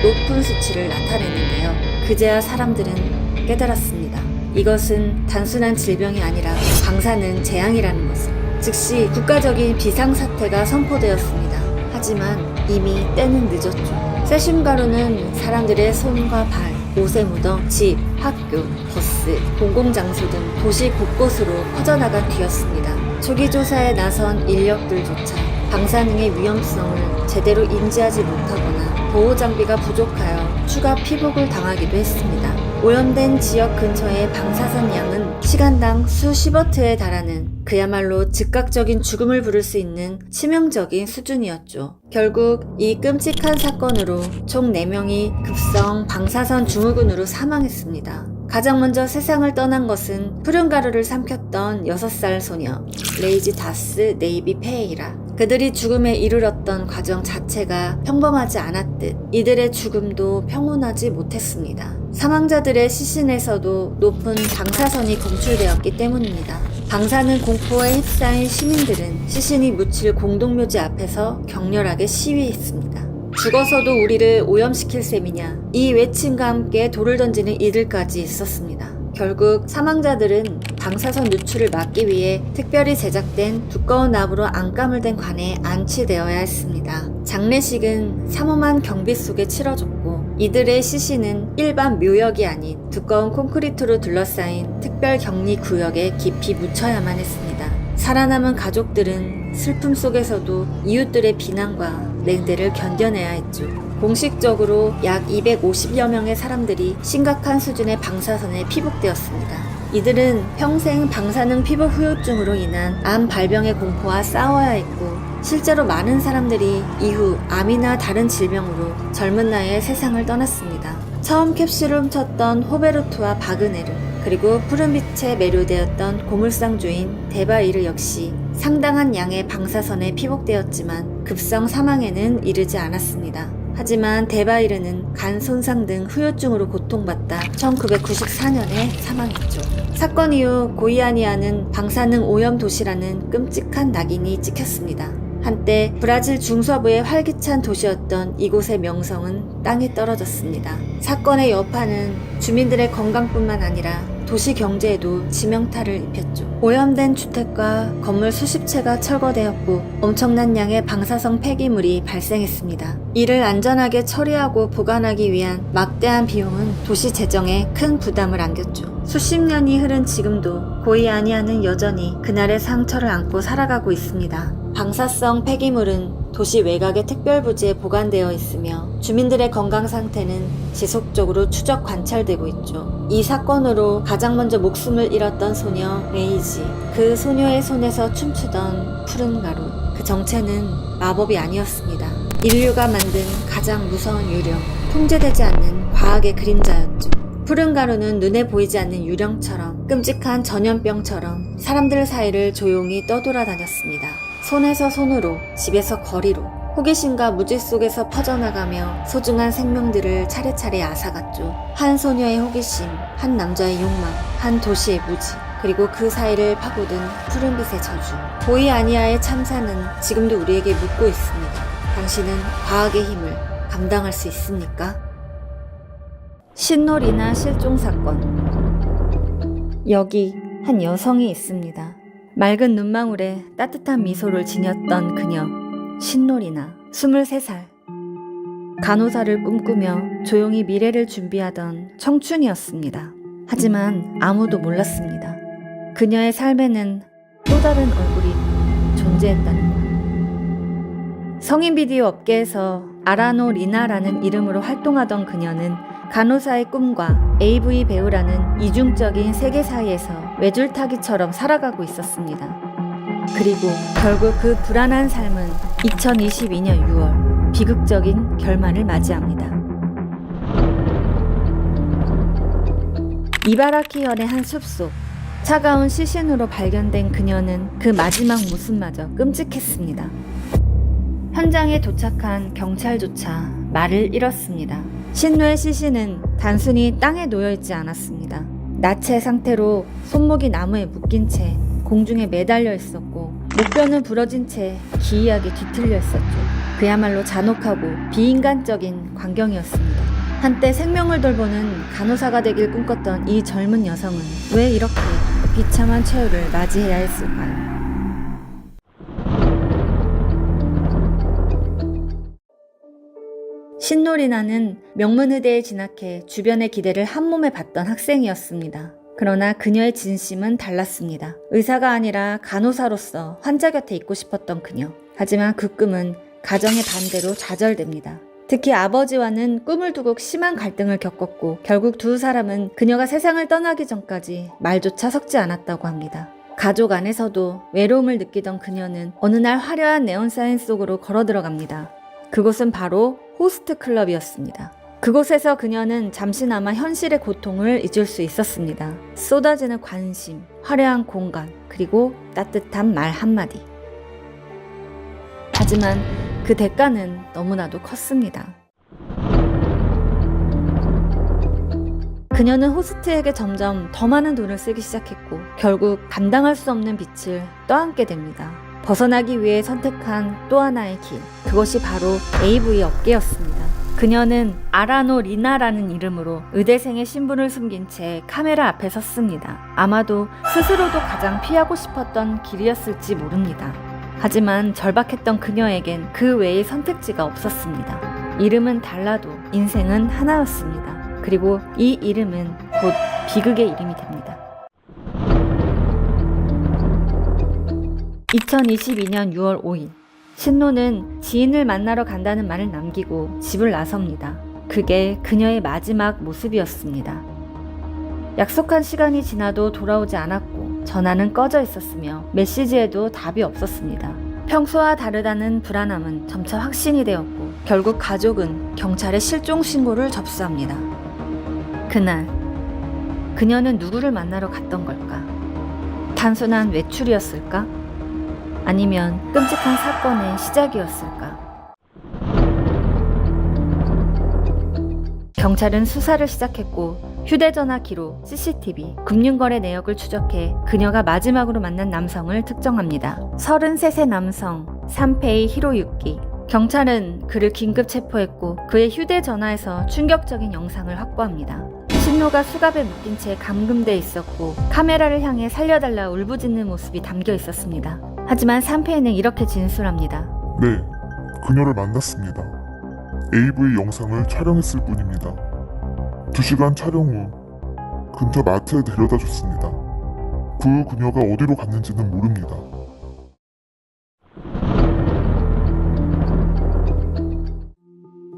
높은 수치를 나타내는데요. 그제야 사람들은 깨달았습니다. 이것은 단순한 질병이 아니라 방사능 재앙이라는 것을. 즉시 국가적인 비상사태가 선포되었습니다. 하지만 이미 때는 늦었죠. 세슘 가루는 사람들의 손과 발, 옷에 묻어 집, 학교, 버스, 공공장소 등 도시 곳곳으로 퍼져나간 뒤였습니다. 초기 조사에 나선 인력들조차 방사능의 위험성을 제대로 인지하지 못하거나 보호장비가 부족하여 추가 피복을 당하기도 했습니다. 오염된 지역 근처의 방사선 양은 시간당 수십워트에 달하는 그야말로 즉각적인 죽음을 부를 수 있는 치명적인 수준이었죠. 결국 이 끔찍한 사건으로 총 4명이 급성 방사선 증후군으로 사망했습니다. 가장 먼저 세상을 떠난 것은 푸른 가루를 삼켰던 6살 소녀 레이지 다스 네이비 페이라. 그들이 죽음에 이르렀던 과정 자체가 평범하지 않았듯 이들의 죽음도 평온하지 못했습니다. 사망자들의 시신에서도 높은 방사선이 검출되었기 때문입니다. 방사능 공포에 휩싸인 시민들은 시신이 묻힐 공동묘지 앞에서 격렬하게 시위했습니다. 죽어서도 우리를 오염시킬 셈이냐, 이 외침과 함께 돌을 던지는 이들까지 있었습니다. 결국 사망자들은 방사선 누출을 막기 위해 특별히 제작된 두꺼운 나무로 안감을 댄 관에 안치되어야 했습니다. 장례식은 삼엄한 경비 속에 치러졌고 이들의 시신은 일반 묘역이 아닌 두꺼운 콘크리트로 둘러싸인 특별 격리 구역에 깊이 묻혀야만 했습니다. 살아남은 가족들은 슬픔 속에서도 이웃들의 비난과 냉대를 견뎌내야 했죠. 공식적으로 약 250여 명의 사람들이 심각한 수준의 방사선에 피복되었습니다. 이들은 평생 방사능 피복 후유증으로 인한 암 발병의 공포와 싸워야 했고 실제로 많은 사람들이 이후 암이나 다른 질병으로 젊은 나이에 세상을 떠났습니다. 처음 캡슐을 훔쳤던 호베르트와 바그네르, 그리고 푸른빛에 매료되었던 고물상주인 데바이르 역시 상당한 양의 방사선에 피복되었지만 급성 사망에는 이르지 않았습니다. 하지만 데바이르는 간 손상 등 후유증으로 고통받다 1994년에 사망했죠. 사건 이후 고이아니아는 방사능 오염 도시라는 끔찍한 낙인이 찍혔습니다. 한때 브라질 중서부의 활기찬 도시였던 이곳의 명성은 땅에 떨어졌습니다. 사건의 여파는 주민들의 건강뿐만 아니라 도시 경제에도 지명타를 입혔죠. 오염된 주택과 건물 수십 채가 철거되었고 엄청난 양의 방사성 폐기물이 발생했습니다. 이를 안전하게 처리하고 보관하기 위한 막대한 비용은 도시 재정에 큰 부담을 안겼죠. 수십 년이 흐른 지금도 고이 아니아는 여전히 그날의 상처를 안고 살아가고 있습니다. 방사성 폐기물은 도시 외곽의 특별부지에 보관되어 있으며 주민들의 건강 상태는 지속적으로 추적 관찰되고 있죠. 이 사건으로 가장 먼저 목숨을 잃었던 소녀 레이지, 그 소녀의 손에서 춤추던 푸른 가루, 그 정체는 마법이 아니었습니다. 인류가 만든 가장 무서운 유령, 통제되지 않는 과학의 그림자였죠. 푸른 가루는 눈에 보이지 않는 유령처럼, 끔찍한 전염병처럼 사람들 사이를 조용히 떠돌아다녔습니다. 손에서 손으로, 집에서 거리로, 호기심과 무지 속에서 퍼져나가며 소중한 생명들을 차례차례 앗아갔죠. 한 소녀의 호기심, 한 남자의 욕망, 한 도시의 무지, 그리고 그 사이를 파고든 푸른빛의 저주. 고이 아니아의 참사는 지금도 우리에게 묻고 있습니다. 당신은 과학의 힘을 감당할 수 있습니까? 신노리나 실종 사건. 여기 한 여성이 있습니다. 맑은 눈망울에 따뜻한 미소를 지녔던 그녀, 신노리나, 23살. 간호사를 꿈꾸며 조용히 미래를 준비하던 청춘이었습니다. 하지만 아무도 몰랐습니다. 그녀의 삶에는 또 다른 얼굴이 존재했다는 것. 성인 비디오 업계에서 아라노 리나라는 이름으로 활동하던 그녀는 간호사의 꿈과 AV 배우라는 이중적인 세계 사이에서 외줄타기처럼 살아가고 있었습니다. 그리고 결국 그 불안한 삶은 2022년 6월 비극적인 결말을 맞이합니다. 이바라키현의 한 숲속, 차가운 시신으로 발견된 그녀는 그 마지막 모습마저 끔찍했습니다. 현장에 도착한 경찰조차 말을 잃었습니다. 신노의 시신은 단순히 땅에 놓여있지 않았습니다. 나체 상태로 손목이 나무에 묶인 채 공중에 매달려 있었고 목뼈는 부러진 채 기이하게 뒤틀려 있었죠. 그야말로 잔혹하고 비인간적인 광경이었습니다. 한때 생명을 돌보는 간호사가 되길 꿈꿨던 이 젊은 여성은 왜 이렇게 비참한 최후를 맞이해야 했을까요? 신노리나는 명문의대에 진학해 주변의 기대를 한몸에 받던 학생이었습니다. 그러나 그녀의 진심은 달랐습니다. 의사가 아니라 간호사로서 환자 곁에 있고 싶었던 그녀. 하지만 그 꿈은 가정의 반대로 좌절됩니다. 특히 아버지와는 꿈을 두고 심한 갈등을 겪었고 결국 두 사람은 그녀가 세상을 떠나기 전까지 말조차 섞지 않았다고 합니다. 가족 안에서도 외로움을 느끼던 그녀는 어느 날 화려한 네온사인 속으로 걸어 들어갑니다. 그곳은 바로 호스트 클럽이었습니다. 그곳에서 그녀는 잠시나마 현실의 고통을 잊을 수 있었습니다. 쏟아지는 관심, 화려한 공간, 그리고 따뜻한 말 한마디. 하지만 그 대가는 너무나도 컸습니다. 그녀는 호스트에게 점점 더 많은 돈을 쓰기 시작했고 결국 감당할 수 없는 빚을 떠안게 됩니다. 벗어나기 위해 선택한 또 하나의 길, 그것이 바로 AV 업계였습니다. 그녀는 아라노 리나라는 이름으로 의대생의 신분을 숨긴 채 카메라 앞에 섰습니다. 아마도 스스로도 가장 피하고 싶었던 길이었을지 모릅니다. 하지만 절박했던 그녀에겐 그 외의 선택지가 없었습니다. 이름은 달라도 인생은 하나였습니다. 그리고 이 이름은 곧 비극의 이름이 됩니다. 2022년 6월 5일 신노는 지인을 만나러 간다는 말을 남기고 집을 나섭니다. 그게 그녀의 마지막 모습이었습니다. 약속한 시간이 지나도 돌아오지 않았고 전화는 꺼져 있었으며 메시지에도 답이 없었습니다. 평소와 다르다는 불안함은 점차 확신이 되었고 결국 가족은 경찰에 실종 신고를 접수합니다. 그날 그녀는 누구를 만나러 갔던 걸까? 단순한 외출이었을까? 아니면 끔찍한 사건의 시작이었을까? 경찰은 수사를 시작했고 휴대전화 기록, CCTV, 금융거래 내역을 추적해 그녀가 마지막으로 만난 남성을 특정합니다. 33세 남성 산페이 히로유키. 경찰은 그를 긴급 체포했고 그의 휴대전화에서 충격적인 영상을 확보합니다. 신노가 수갑에 묶인 채 감금돼 있었고 카메라를 향해 살려달라 울부짖는 모습이 담겨 있었습니다. 하지만 산페이는 이렇게 진술합니다. 네, 그녀를 만났습니다. AV 영상을 촬영했을 뿐입니다. 2시간 촬영 후 근처 마트에 데려다 줬습니다. 그 후 그녀가 어디로 갔는지는 모릅니다.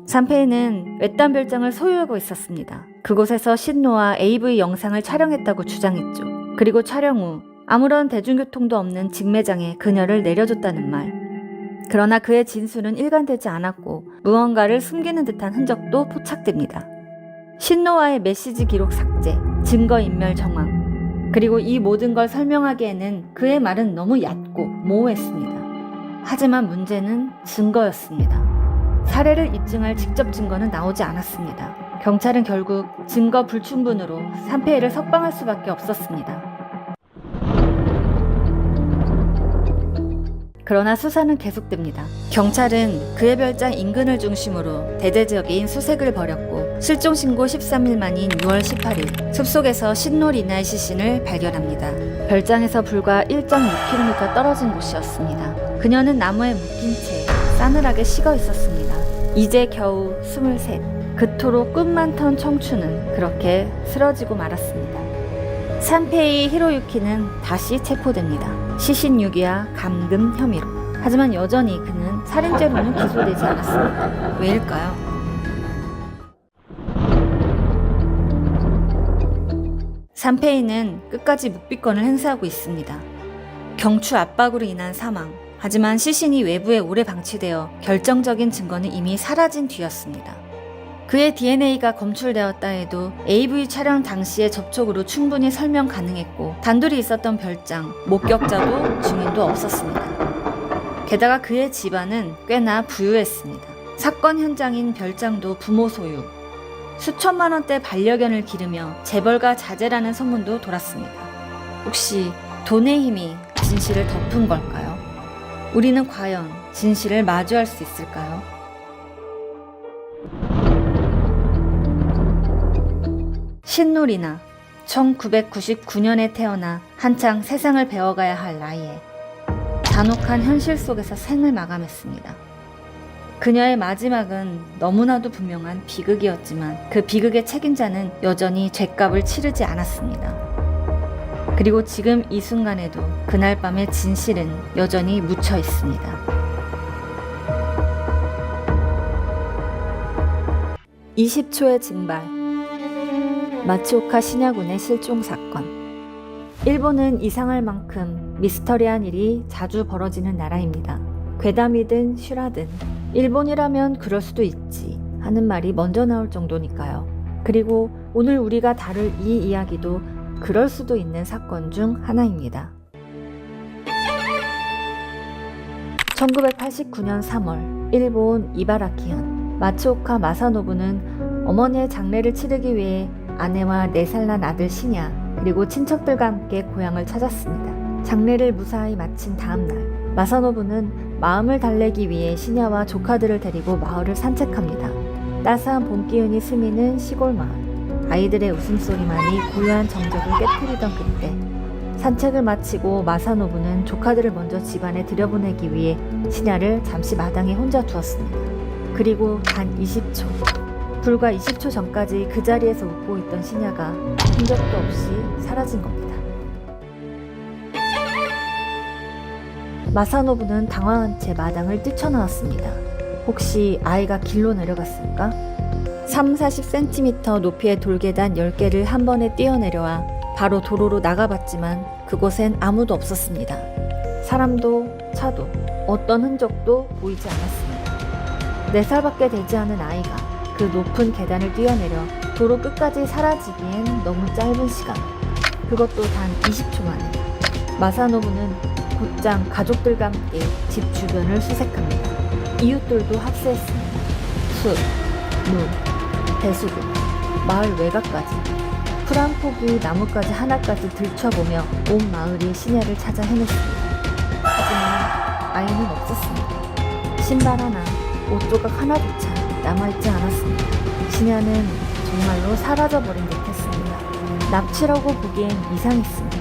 산페이는 외딴 별장을 소유하고 있었습니다. 그곳에서 신노와 AV 영상을 촬영했다고 주장했죠. 그리고 촬영 후 아무런 대중교통도 없는 직매장에 그녀를 내려줬다는 말. 그러나 그의 진술은 일관되지 않았고 무언가를 숨기는 듯한 흔적도 포착됩니다. 신노와의 메시지 기록 삭제, 증거인멸 정황, 그리고 이 모든 걸 설명하기에는 그의 말은 너무 얕고 모호했습니다. 하지만 문제는 증거였습니다. 살해를 입증할 직접 증거는 나오지 않았습니다. 경찰은 결국 증거 불충분으로 산페이를 석방할 수밖에 없었습니다. 그러나 수사는 계속됩니다. 경찰은 그의 별장 인근을 중심으로 대대적인 수색을 벌였고 실종 신고 13일 만인 6월 18일 숲속에서 신노 리나의 시신을 발견합니다. 별장에서 불과 1.6km 떨어진 곳이었습니다. 그녀는 나무에 묶인 채 싸늘하게 식어 있었습니다. 이제 겨우 23. 그토록 꿈만 턴 청춘은 그렇게 쓰러지고 말았습니다. 산페이 히로유키는 다시 체포됩니다. 시신 유기와 감금 혐의로. 하지만 여전히 그는 살인죄로는 기소되지 않았습니다. 왜일까요? 산페이는 끝까지 묵비권을 행사하고 있습니다. 경추 압박으로 인한 사망. 하지만 시신이 외부에 오래 방치되어 결정적인 증거는 이미 사라진 뒤였습니다. 그의 DNA가 검출되었다 해도 AV 촬영 당시의 접촉으로 충분히 설명 가능했고 단둘이 있었던 별장, 목격자도 증인도 없었습니다. 게다가 그의 집안은 꽤나 부유했습니다. 사건 현장인 별장도 부모 소유, 수천만 원대 반려견을 기르며 재벌가 자제라는 소문도 돌았습니다. 혹시 돈의 힘이 진실을 덮은 걸까요? 우리는 과연 진실을 마주할 수 있을까요? 신노 리나, 1999년에 태어나 한창 세상을 배워가야 할 나이에 잔혹한 현실 속에서 생을 마감했습니다. 그녀의 마지막은 너무나도 분명한 비극이었지만 그 비극의 책임자는 여전히 죗값을 치르지 않았습니다. 그리고 지금 이 순간에도 그날 밤의 진실은 여전히 묻혀 있습니다. 20초의 징발. 마츠오카 시냐군의 실종 사건. 일본은 이상할 만큼 미스터리한 일이 자주 벌어지는 나라입니다. 괴담이든 실화든 일본이라면 그럴 수도 있지 하는 말이 먼저 나올 정도니까요. 그리고 오늘 우리가 다룰 이 이야기도 그럴 수도 있는 사건 중 하나입니다. 1989년 3월 일본 이바라키현 마츠오카 마사노부는 어머니의 장례를 치르기 위해 아내와 4살 난 아들 시냐 그리고 친척들과 함께 고향을 찾았습니다. 장례를 무사히 마친 다음 날 마사노부는 마음을 달래기 위해 시냐와 조카들을 데리고 마을을 산책합니다. 따스한 봄 기운이 스미는 시골 마을. 아이들의 웃음소리만이 고요한 정적을 깨트리던 그때 산책을 마치고 마사노부는 조카들을 먼저 집안에 들여보내기 위해 시냐를 잠시 마당에 혼자 두었습니다. 그리고 단 20초, 불과 20초 전까지 그 자리에서 웃고 있던 시냐가 흔적도 없이 사라진 겁니다. 마사노부는 당황한 채 마당을 뛰쳐나왔습니다. 혹시 아이가 길로 내려갔을까? 30-40cm 높이의 돌계단 10개를 한 번에 뛰어내려와 바로 도로로 나가봤지만 그곳엔 아무도 없었습니다. 사람도 차도 어떤 흔적도 보이지 않았습니다. 4살밖에 되지 않은 아이가 그 높은 계단을 뛰어내려 도로 끝까지 사라지기엔 너무 짧은 시간. 그것도 단 20초 만에. 마사노부는 곧장 가족들과 함께 집 주변을 수색합니다. 이웃들도 합세했습니다. 숲, 물, 배수구, 마을 외곽까지 풀 한 포기 나무까지 하나까지 들춰보며 온 마을이 시냐를 찾아 헤맸습니다. 하지만 아이는 없었습니다. 신발 하나, 옷 조각 하나조차 남아있지 않았습니다. 시냐는 정말로 사라져버린 듯했습니다. 납치라고 보기엔 이상했습니다.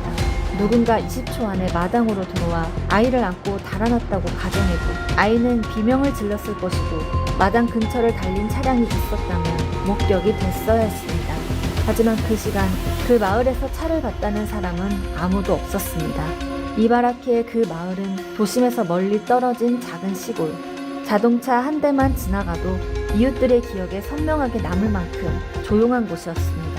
누군가 20초 안에 마당으로 들어와 아이를 안고 달아났다고 가정해도 아이는 비명을 질렀을 것이고 마당 근처를 달린 차량이 있었다면 목격이 됐어야 했습니다. 하지만 그 시간 그 마을에서 차를 봤다는 사람은 아무도 없었습니다. 이바라키의 그 마을은 도심에서 멀리 떨어진 작은 시골. 자동차 한 대만 지나가도 이웃들의 기억에 선명하게 남을 만큼 조용한 곳이었습니다.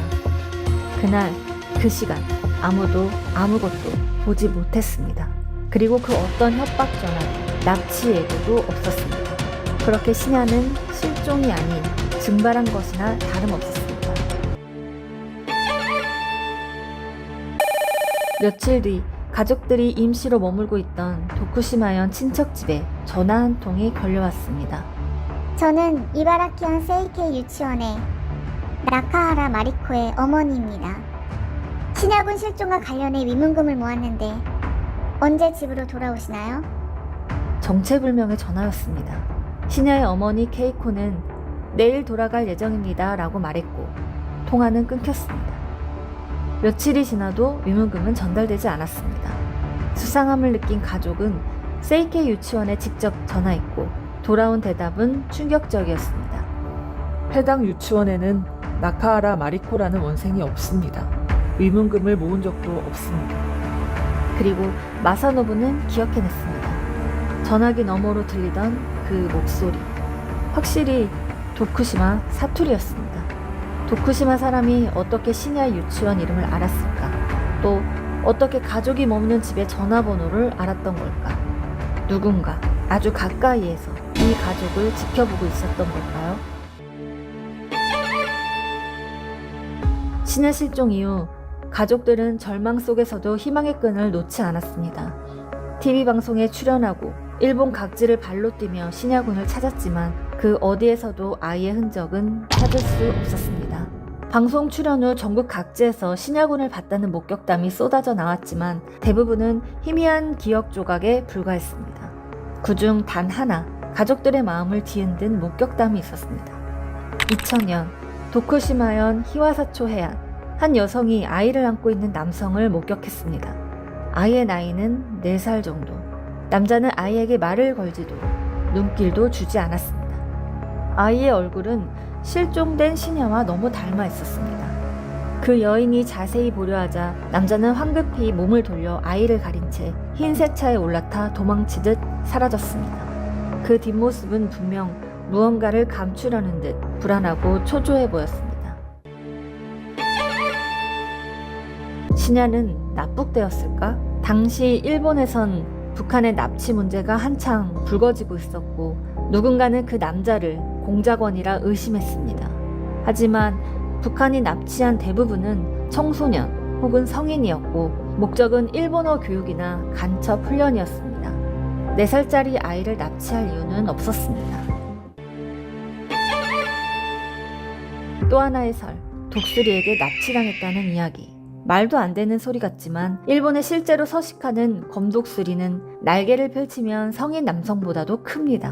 그날 그 시간 아무도 아무것도 보지 못했습니다. 그리고 그 어떤 협박 전화, 납치 예고도 없었습니다. 그렇게 신야는 실종이 아닌 증발한 것이나 다름없었습니다. 며칠 뒤 가족들이 임시로 머물고 있던 도쿠시마현 친척집에 전화 한 통이 걸려왔습니다. 저는 이바라키현 세이케이 유치원의 나카하라 마리코의 어머니입니다. 신야군 실종과 관련해 위문금을 모았는데 언제 집으로 돌아오시나요? 정체불명의 전화였습니다. 신야의 어머니 케이코는 내일 돌아갈 예정입니다 라고 말했고 통화는 끊겼습니다. 며칠이 지나도 위문금은 전달되지 않았습니다. 수상함을 느낀 가족은 세이케이 유치원에 직접 전화했고 돌아온 대답은 충격적이었습니다. 해당 유치원에는 나카하라 마리코라는 원생이 없습니다. 위문금을 모은 적도 없습니다. 그리고 마사노부는 기억해냈습니다. 전화기 너머로 들리던 그 목소리. 확실히 도쿠시마 사투리였습니다. 도쿠시마 사람이 어떻게 신야 유치원 이름을 알았을까? 또 어떻게 가족이 머무는 집의 전화번호를 알았던 걸까? 누군가 아주 가까이에서 이 가족을 지켜보고 있었던 걸까요? 신야 실종 이후 가족들은 절망 속에서도 희망의 끈을 놓지 않았습니다. TV방송에 출연하고 일본 각지를 발로 뛰며 신야군을 찾았지만 그 어디에서도 아이의 흔적은 찾을 수 없었습니다. 방송 출연 후 전국 각지에서 신야군을 봤다는 목격담이 쏟아져 나왔지만 대부분은 희미한 기억 조각에 불과했습니다. 그중 단 하나 가족들의 마음을 뒤흔든 목격담이 있었습니다. 2000년 도쿠시마현 히와사초 해안 한 여성이 아이를 안고 있는 남성을 목격했습니다. 아이의 나이는 4살 정도. 남자는 아이에게 말을 걸지도 눈길도 주지 않았습니다. 아이의 얼굴은 실종된 신야와 너무 닮아 있었습니다. 그 여인이 자세히 보려 하자 남자는 황급히 몸을 돌려 아이를 가린 채 흰색 차에 올라타 도망치듯 사라졌습니다. 그 뒷모습은 분명 무언가를 감추려는 듯 불안하고 초조해 보였습니다. 신야는 납북되었을까? 당시 일본에선 북한의 납치 문제가 한창 불거지고 있었고 누군가는 그 남자를 공작원이라 의심했습니다. 하지만 북한이 납치한 대부분은 청소년 혹은 성인이었고 목적은 일본어 교육이나 간첩 훈련이었습니다. 4살짜리 아이를 납치할 이유는 없었습니다. 또 하나의 설, 독수리에게 납치당했다는 이야기. 말도 안 되는 소리 같지만 일본에 실제로 서식하는 검독수리는 날개를 펼치면 성인 남성보다도 큽니다.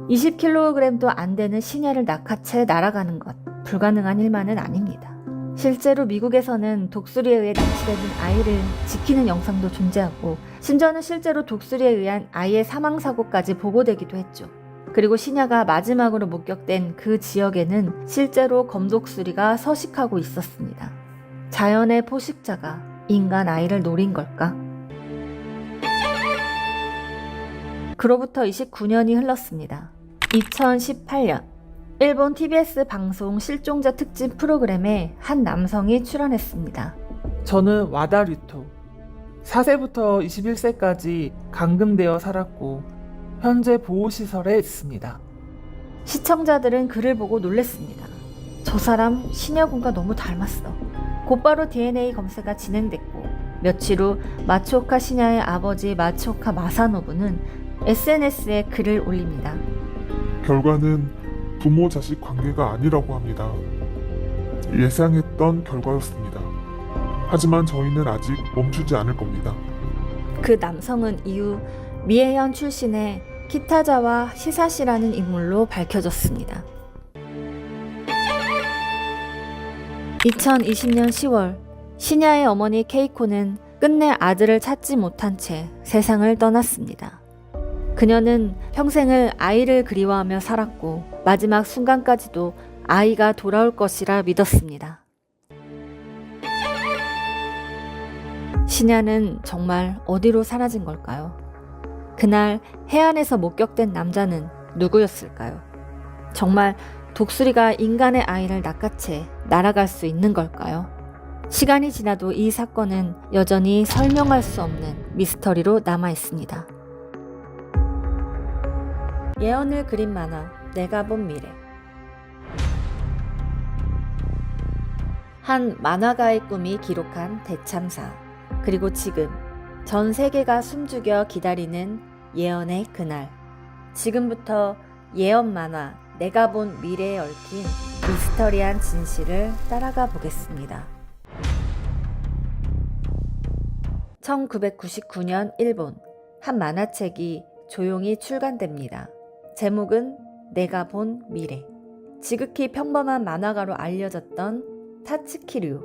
20kg도 안 되는 신야를 낚아채 날아가는 것, 불가능한 일만은 아닙니다. 실제로 미국에서는 독수리에 의해 납치되는 아이를 지키는 영상도 존재하고 심지어는 실제로 독수리에 의한 아이의 사망사고까지 보고되기도 했죠. 그리고 신야가 마지막으로 목격된 그 지역에는 실제로 검독수리가 서식하고 있었습니다. 자연의 포식자가 인간 아이를 노린 걸까? 그로부터 29년이 흘렀습니다. 2018년 일본 TBS 방송 실종자 특집 프로그램에 한 남성이 출연했습니다. 저는 와다 류토. 4세부터 21세까지 감금되어 살았고 현재 보호시설에 있습니다. 시청자들은 그를 보고 놀랬습니다. 저 사람 신야군과 너무 닮았어. 곧바로 DNA 검사가 진행됐고 며칠 후 마츠오카 신야의 아버지 마츠오카 마사노부는 SNS에 글을 올립니다. 결과는 부모 자식 관계가 아니라고 합니다. 예상했던 결과였습니다. 하지만 저희는 아직 멈추지 않을 겁니다. 그 남성은 이후 미에현 출신의 키타자와 시사시라는 인물로 밝혀졌습니다. 2020년 10월 시냐의 어머니 케이코는 끝내 아들을 찾지 못한 채 세상을 떠났습니다. 그녀는 평생을 아이를 그리워하며 살았고 마지막 순간까지도 아이가 돌아올 것이라 믿었습니다. 시냐는 정말 어디로 사라진 걸까요? 그날 해안에서 목격된 남자는 누구였을까요? 정말 독수리가 인간의 아이를 낚아채 날아갈 수 있는 걸까요? 시간이 지나도 이 사건은 여전히 설명할 수 없는 미스터리로 남아 있습니다. 예언을 그린 만화 내가 본 미래. 한 만화가의 꿈이 기록한 대참사, 그리고 지금 전 세계가 숨죽여 기다리는 예언의 그날. 지금부터 예언 만화 내가 본 미래에 얽힌 미스터리한 진실을 따라가 보겠습니다. 1999년 일본 한 만화책이 조용히 출간됩니다. 제목은 내가 본 미래. 지극히 평범한 만화가로 알려졌던 타츠키 류.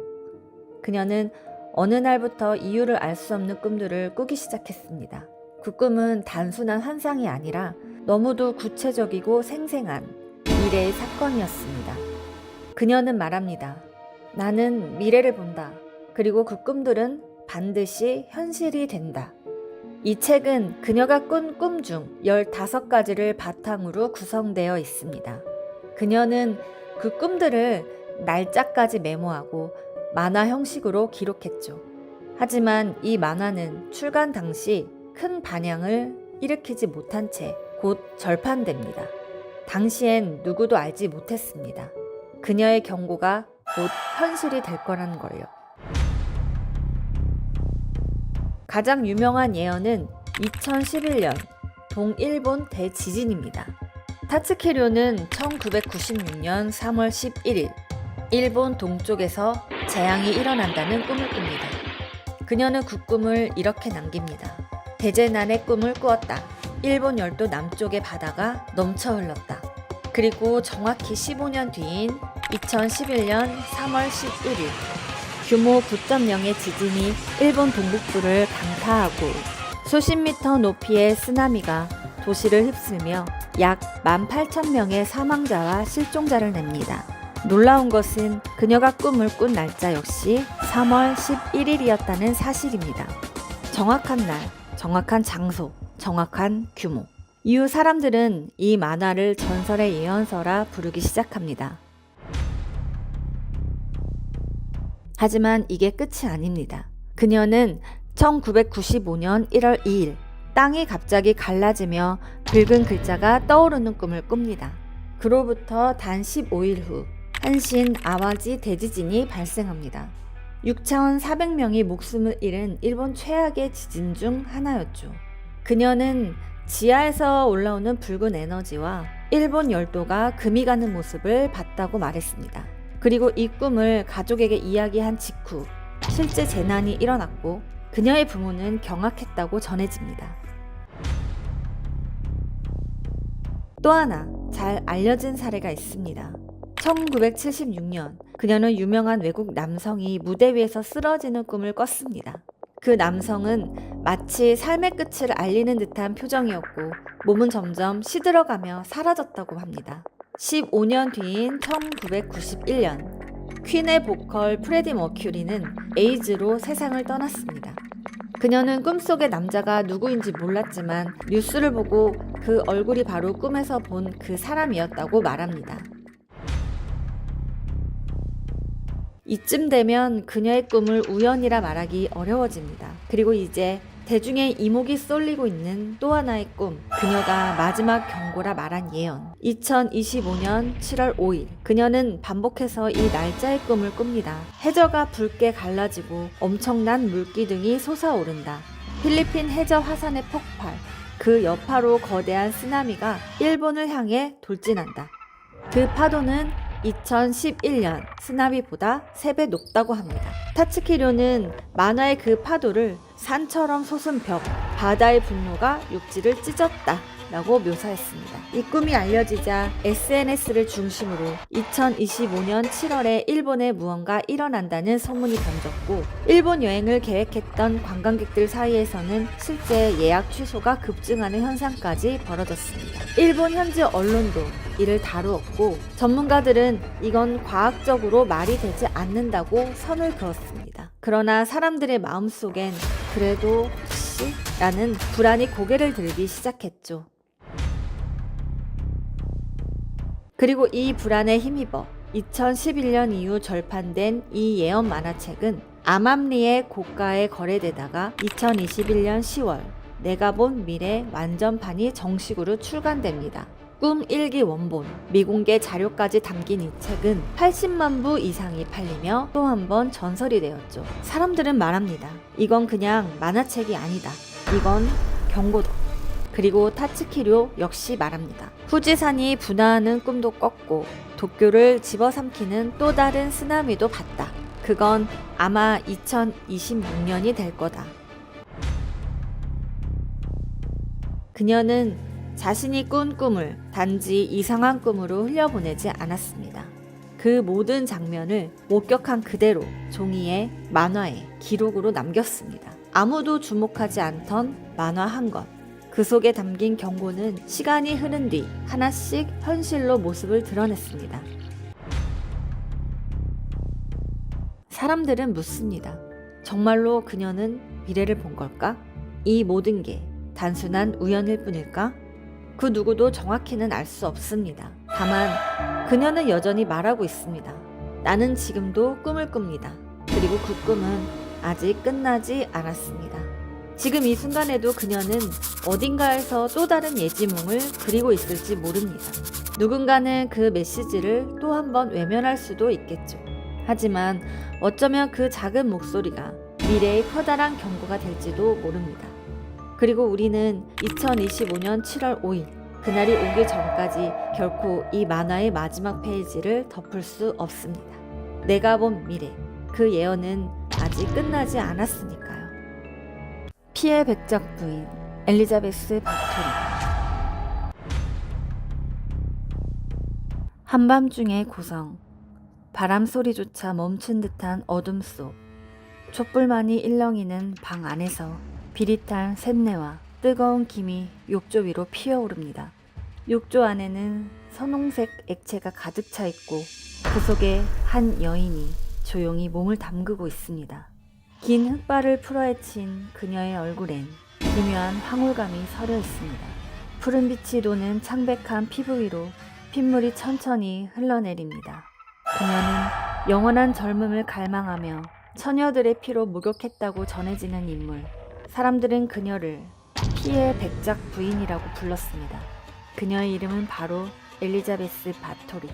그녀는 어느 날부터 이유를 알 수 없는 꿈들을 꾸기 시작했습니다. 그 꿈은 단순한 환상이 아니라 너무도 구체적이고 생생한 미래의 사건이었습니다. 그녀는 말합니다. 나는 미래를 본다. 그리고 그 꿈들은 반드시 현실이 된다. 이 책은 그녀가 꾼 꿈 중 15가지를 바탕으로 구성되어 있습니다. 그녀는 그 꿈들을 날짜까지 메모하고 만화 형식으로 기록했죠. 하지만 이 만화는 출간 당시 큰 반향을 일으키지 못한 채 곧 절판됩니다. 당시엔 누구도 알지 못했습니다. 그녀의 경고가 곧 현실이 될 거라는 걸요. 가장 유명한 예언은 2011년 동일본 대지진입니다. 타츠키료는 1996년 3월 11일 일본 동쪽에서 재앙이 일어난다는 꿈을 꿉니다. 그녀는 그 꿈을 이렇게 남깁니다. 대재난의 꿈을 꾸었다. 일본 열도 남쪽의 바다가 넘쳐 흘렀다. 그리고 정확히 15년 뒤인 2011년 3월 11일 규모 9.0의 지진이 일본 동북부를 강타하고 수십 미터 높이의 쓰나미가 도시를 휩쓸며 약 18,000명의 사망자와 실종자를 냅니다. 놀라운 것은 그녀가 꿈을 꾼 날짜 역시 3월 11일이었다는 사실입니다. 정확한 날, 정확한 장소, 정확한 규모. 이후 사람들은 이 만화를 전설의 예언서라 부르기 시작합니다. 하지만 이게 끝이 아닙니다. 그녀는 1995년 1월 2일 땅이 갑자기 갈라지며 붉은 글자가 떠오르는 꿈을 꿉니다. 그로부터 단 15일 후 한신 아와지 대지진이 발생합니다. 6,400명이 목숨을 잃은 일본 최악의 지진 중 하나였죠. 그녀는 지하에서 올라오는 붉은 에너지와 일본 열도가 금이 가는 모습을 봤다고 말했습니다. 그리고 이 꿈을 가족에게 이야기한 직후 실제 재난이 일어났고 그녀의 부모는 경악했다고 전해집니다. 또 하나 잘 알려진 사례가 있습니다. 1976년 그녀는 유명한 외국 남성이 무대 위에서 쓰러지는 꿈을 꿨습니다. 그 남성은 마치 삶의 끝을 알리는 듯한 표정이었고 몸은 점점 시들어가며 사라졌다고 합니다. 15년 뒤인 1991년 퀸의 보컬 프레디 머큐리는 에이즈로 세상을 떠났습니다. 그녀는 꿈속의 남자가 누구인지 몰랐지만 뉴스를 보고 그 얼굴이 바로 꿈에서 본 그 사람이었다고 말합니다. 이쯤 되면 그녀의 꿈을 우연이라 말하기 어려워집니다. 그리고 이제 대중의 이목이 쏠리고 있는 또 하나의 꿈, 그녀가 마지막 경고라 말한 예언. 2025년 7월 5일 그녀는 반복해서 이 날짜의 꿈을 꿉니다. 해저가 붉게 갈라지고 엄청난 물기둥이 솟아오른다. 필리핀 해저 화산의 폭발, 그 여파로 거대한 쓰나미가 일본을 향해 돌진한다. 그 파도는 2011년 쓰나미보다 3배 높다고 합니다. 타츠키료는 만화의 그 파도를 산처럼 솟은 벽, 바다의 분노가 육지를 찢었다 라고 묘사했습니다. 이 꿈이 알려지자 SNS를 중심으로 2025년 7월에 일본에 무언가 일어난다는 소문이 번졌고 일본 여행을 계획했던 관광객들 사이에서는 실제 예약 취소가 급증하는 현상까지 벌어졌습니다. 일본 현지 언론도 이를 다루었고 전문가들은 이건 과학적으로 말이 되지 않는다고 선을 그었습니다. 그러나 사람들의 마음속엔 그래도 혹시? 라는 불안이 고개를 들기 시작했죠. 그리고 이 불안에 힘입어 2011년 이후 절판된 이 예언 만화책은 암암리의 고가에 거래되다가 2021년 10월 내가 본 미래 완전판이 정식으로 출간됩니다. 꿈 1기 원본, 미공개 자료까지 담긴 이 책은 80만 부 이상이 팔리며 또 한 번 전설이 되었죠. 사람들은 말합니다. 이건 그냥 만화책이 아니다. 이건 경고다. 그리고 타츠키료 역시 말합니다. 후지산이 분화하는 꿈도 꿨고 도쿄를 집어삼키는 또 다른 쓰나미도 봤다. 그건 아마 2026년이 될 거다. 그녀는 자신이 꾼 꿈을 단지 이상한 꿈으로 흘려보내지 않았습니다. 그 모든 장면을 목격한 그대로 종이에 만화에 기록으로 남겼습니다. 아무도 주목하지 않던 만화 한 권. 그 속에 담긴 경고는 시간이 흐른 뒤 하나씩 현실로 모습을 드러냈습니다. 사람들은 묻습니다. 정말로 그녀는 미래를 본 걸까? 이 모든 게 단순한 우연일 뿐일까? 그 누구도 정확히는 알 수 없습니다. 다만 그녀는 여전히 말하고 있습니다. 나는 지금도 꿈을 꿉니다. 그리고 그 꿈은 아직 끝나지 않았습니다. 지금 이 순간에도 그녀는 어딘가에서 또 다른 예지몽을 그리고 있을지 모릅니다. 누군가는 그 메시지를 또 한 번 외면할 수도 있겠죠. 하지만 어쩌면 그 작은 목소리가 미래의 커다란 경고가 될지도 모릅니다. 그리고 우리는 2025년 7월 5일 그날이 오기 전까지 결코 이 만화의 마지막 페이지를 덮을 수 없습니다. 내가 본 미래, 그 예언은 아직 끝나지 않았으니까요. 피해 백작 부인 엘리자베스 바토리. 한밤중의 고성, 바람 소리조차 멈춘 듯한 어둠 속 촛불만이 일렁이는 방 안에서 비릿한 샘내와 뜨거운 김이 욕조 위로 피어오릅니다. 욕조 안에는 선홍색 액체가 가득 차 있고 그 속에 한 여인이 조용히 몸을 담그고 있습니다. 긴 흑발을 풀어헤친 그녀의 얼굴엔 기묘한 황홀감이 서려 있습니다. 푸른 빛이 도는 창백한 피부 위로 핏물이 천천히 흘러내립니다. 그녀는 영원한 젊음을 갈망하며 처녀들의 피로 목욕했다고 전해지는 인물. 사람들은 그녀를 피의 백작 부인이라고 불렀습니다. 그녀의 이름은 바로 엘리자베스 바토리.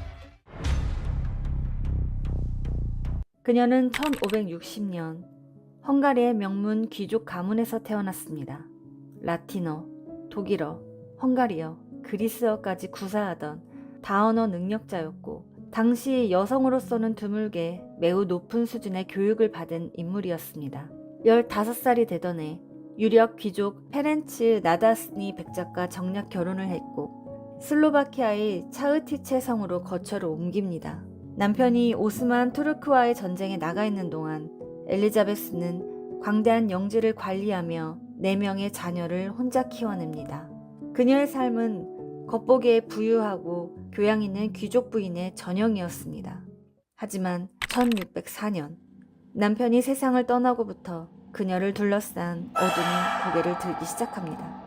그녀는 1560년 헝가리의 명문 귀족 가문에서 태어났습니다. 라틴어, 독일어, 헝가리어, 그리스어까지 구사하던 다언어 능력자였고 당시 여성으로서는 드물게 매우 높은 수준의 교육을 받은 인물이었습니다. 15살이 되던 해 유력 귀족 페렌츠 나다스니 백작과 정략 결혼을 했고 슬로바키아의 차으티체 성으로 거처를 옮깁니다. 남편이 오스만 투르크와의 전쟁에 나가 있는 동안 엘리자베스는 광대한 영지를 관리하며 4명의 자녀를 혼자 키워냅니다. 그녀의 삶은 겉보기에 부유하고 교양 있는 귀족 부인의 전형이었습니다. 하지만 1604년 남편이 세상을 떠나고부터 그녀를 둘러싼 어둠이 고개를 들기 시작합니다.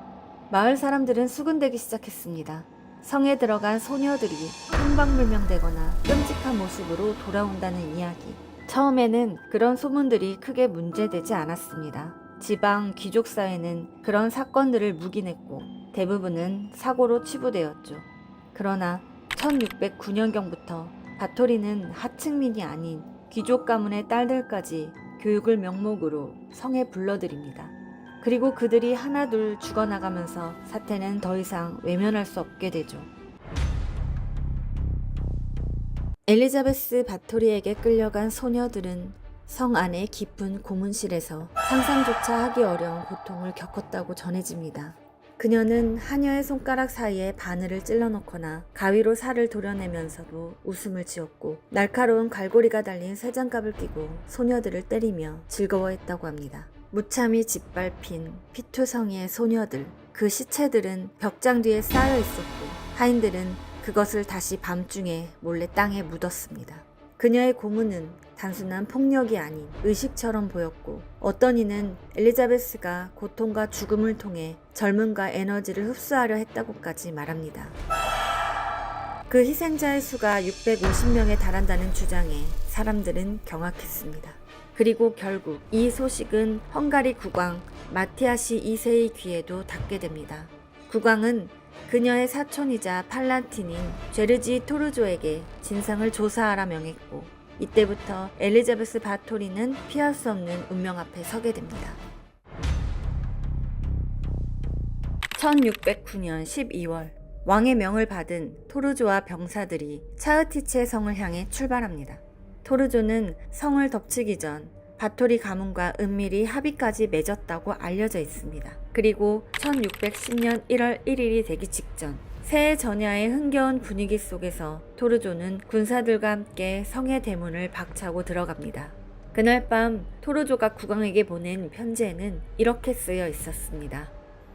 마을 사람들은 수군대기 시작했습니다. 성에 들어간 소녀들이 행방불명되거나 끔찍한 모습으로 돌아온다는 이야기. 처음에는 그런 소문들이 크게 문제되지 않았습니다. 지방 귀족 사회는 그런 사건들을 묵인했고 대부분은 사고로 치부되었죠. 그러나 1609년경부터 바토리는 하층민이 아닌 귀족 가문의 딸들까지 교육을 명목으로 성에 불러들입니다. 그리고 그들이 하나둘 죽어나가면서 사태는 더 이상 외면할 수 없게 되죠. 엘리자베스 바토리에게 끌려간 소녀들은 성 안의 깊은 고문실에서 상상조차 하기 어려운 고통을 겪었다고 전해집니다. 그녀는 하녀의 손가락 사이에 바늘을 찔러 넣거나 가위로 살을 도려내면서도 웃음을 지었고 날카로운 갈고리가 달린 쇠장갑을 끼고 소녀들을 때리며 즐거워했다고 합니다. 무참히 짓밟힌 피투성이의 소녀들, 그 시체들은 벽장 뒤에 쌓여 있었고 하인들은 그것을 다시 밤중에 몰래 땅에 묻었습니다. 그녀의 고문은 단순한 폭력이 아닌 의식처럼 보였고 어떤 이는 엘리자베스가 고통과 죽음을 통해 젊음과 에너지를 흡수하려 했다고까지 말합니다. 그 희생자의 수가 650명에 달한다는 주장에 사람들은 경악했습니다. 그리고 결국 이 소식은 헝가리 국왕 마티아시 2세의 귀에도 닿게 됩니다. 국왕은 그녀의 사촌이자 팔란틴인 죄르지 토르조에게 진상을 조사하라 명했고 이때부터 엘리자베스 바토리는 피할 수 없는 운명 앞에 서게 됩니다. 1609년 12월 왕의 명을 받은 토르조와 병사들이 차흐티체 성을 향해 출발합니다. 토르조는 성을 덮치기 전 바토리 가문과 은밀히 합의까지 맺었다고 알려져 있습니다. 그리고 1610년 1월 1일이 되기 직전 새해 전야의 흥겨운 분위기 속에서 토르조는 군사들과 함께 성의 대문을 박차고 들어갑니다. 그날 밤 토르조가 국왕에게 보낸 편지에는 이렇게 쓰여 있었습니다.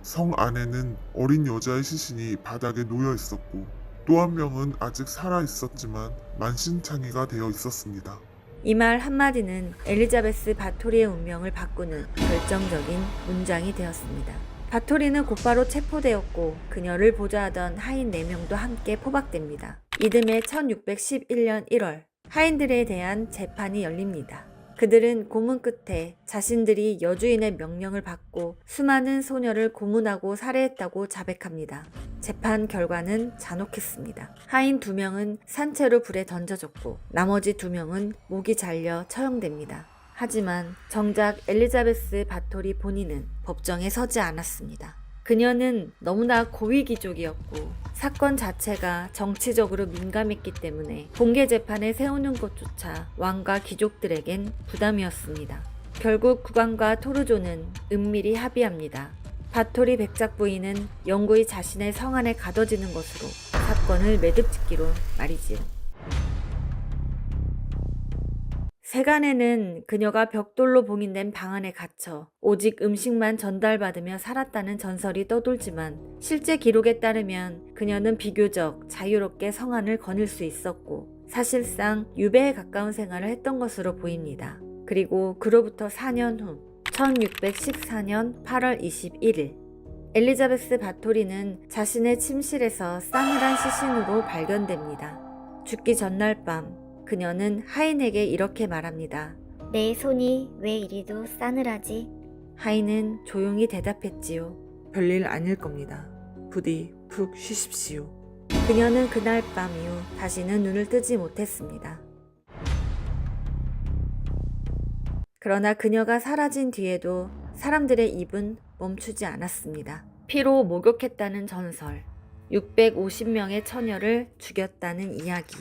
성 안에는 어린 여자의 시신이 바닥에 놓여 있었고 또 한 명은 아직 살아 있었지만 만신창이가 되어 있었습니다. 이 말 한마디는 엘리자베스 바토리의 운명을 바꾸는 결정적인 문장이 되었습니다. 바토리는 곧바로 체포되었고 그녀를 보좌하던 하인 4명도 함께 포박됩니다. 이듬해 1611년 1월 하인들에 대한 재판이 열립니다. 그들은 고문 끝에 자신들이 여주인의 명령을 받고 수많은 소녀를 고문하고 살해했다고 자백합니다. 재판 결과는 잔혹했습니다. 하인 2명은 산채로 불에 던져졌고 나머지 2명은 목이 잘려 처형됩니다. 하지만 정작 엘리자베스 바토리 본인은 법정에 서지 않았습니다. 그녀는 너무나 고위귀족이었고 사건 자체가 정치적으로 민감했기 때문에 공개 재판에 세우는 것조차 왕과 귀족들에겐 부담이었습니다. 결국 국왕과 토르조는 은밀히 합의합니다. 바토리 백작 부인은 영구히 자신의 성 안에 가둬지는 것으로 사건을 매듭짓기로 말이지요. 세간에는 그녀가 벽돌로 봉인된 방 안에 갇혀 오직 음식만 전달받으며 살았다는 전설이 떠돌지만 실제 기록에 따르면 그녀는 비교적 자유롭게 성 안을 거닐 수 있었고 사실상 유배에 가까운 생활을 했던 것으로 보입니다. 그리고 그로부터 4년 후 1614년 8월 21일 엘리자베스 바토리는 자신의 침실에서 싸늘한 시신으로 발견됩니다. 죽기 전날 밤 그녀는 하인에게 이렇게 말합니다. 내 손이 왜 이리도 싸늘하지? 하인은 조용히 대답했지요. 별일 아닐 겁니다. 부디 푹 쉬십시오. 그녀는 그날 밤 이후 다시는 눈을 뜨지 못했습니다. 그러나 그녀가 사라진 뒤에도 사람들의 입은 멈추지 않았습니다. 피로 목욕했다는 전설, 650명의 처녀를 죽였다는 이야기,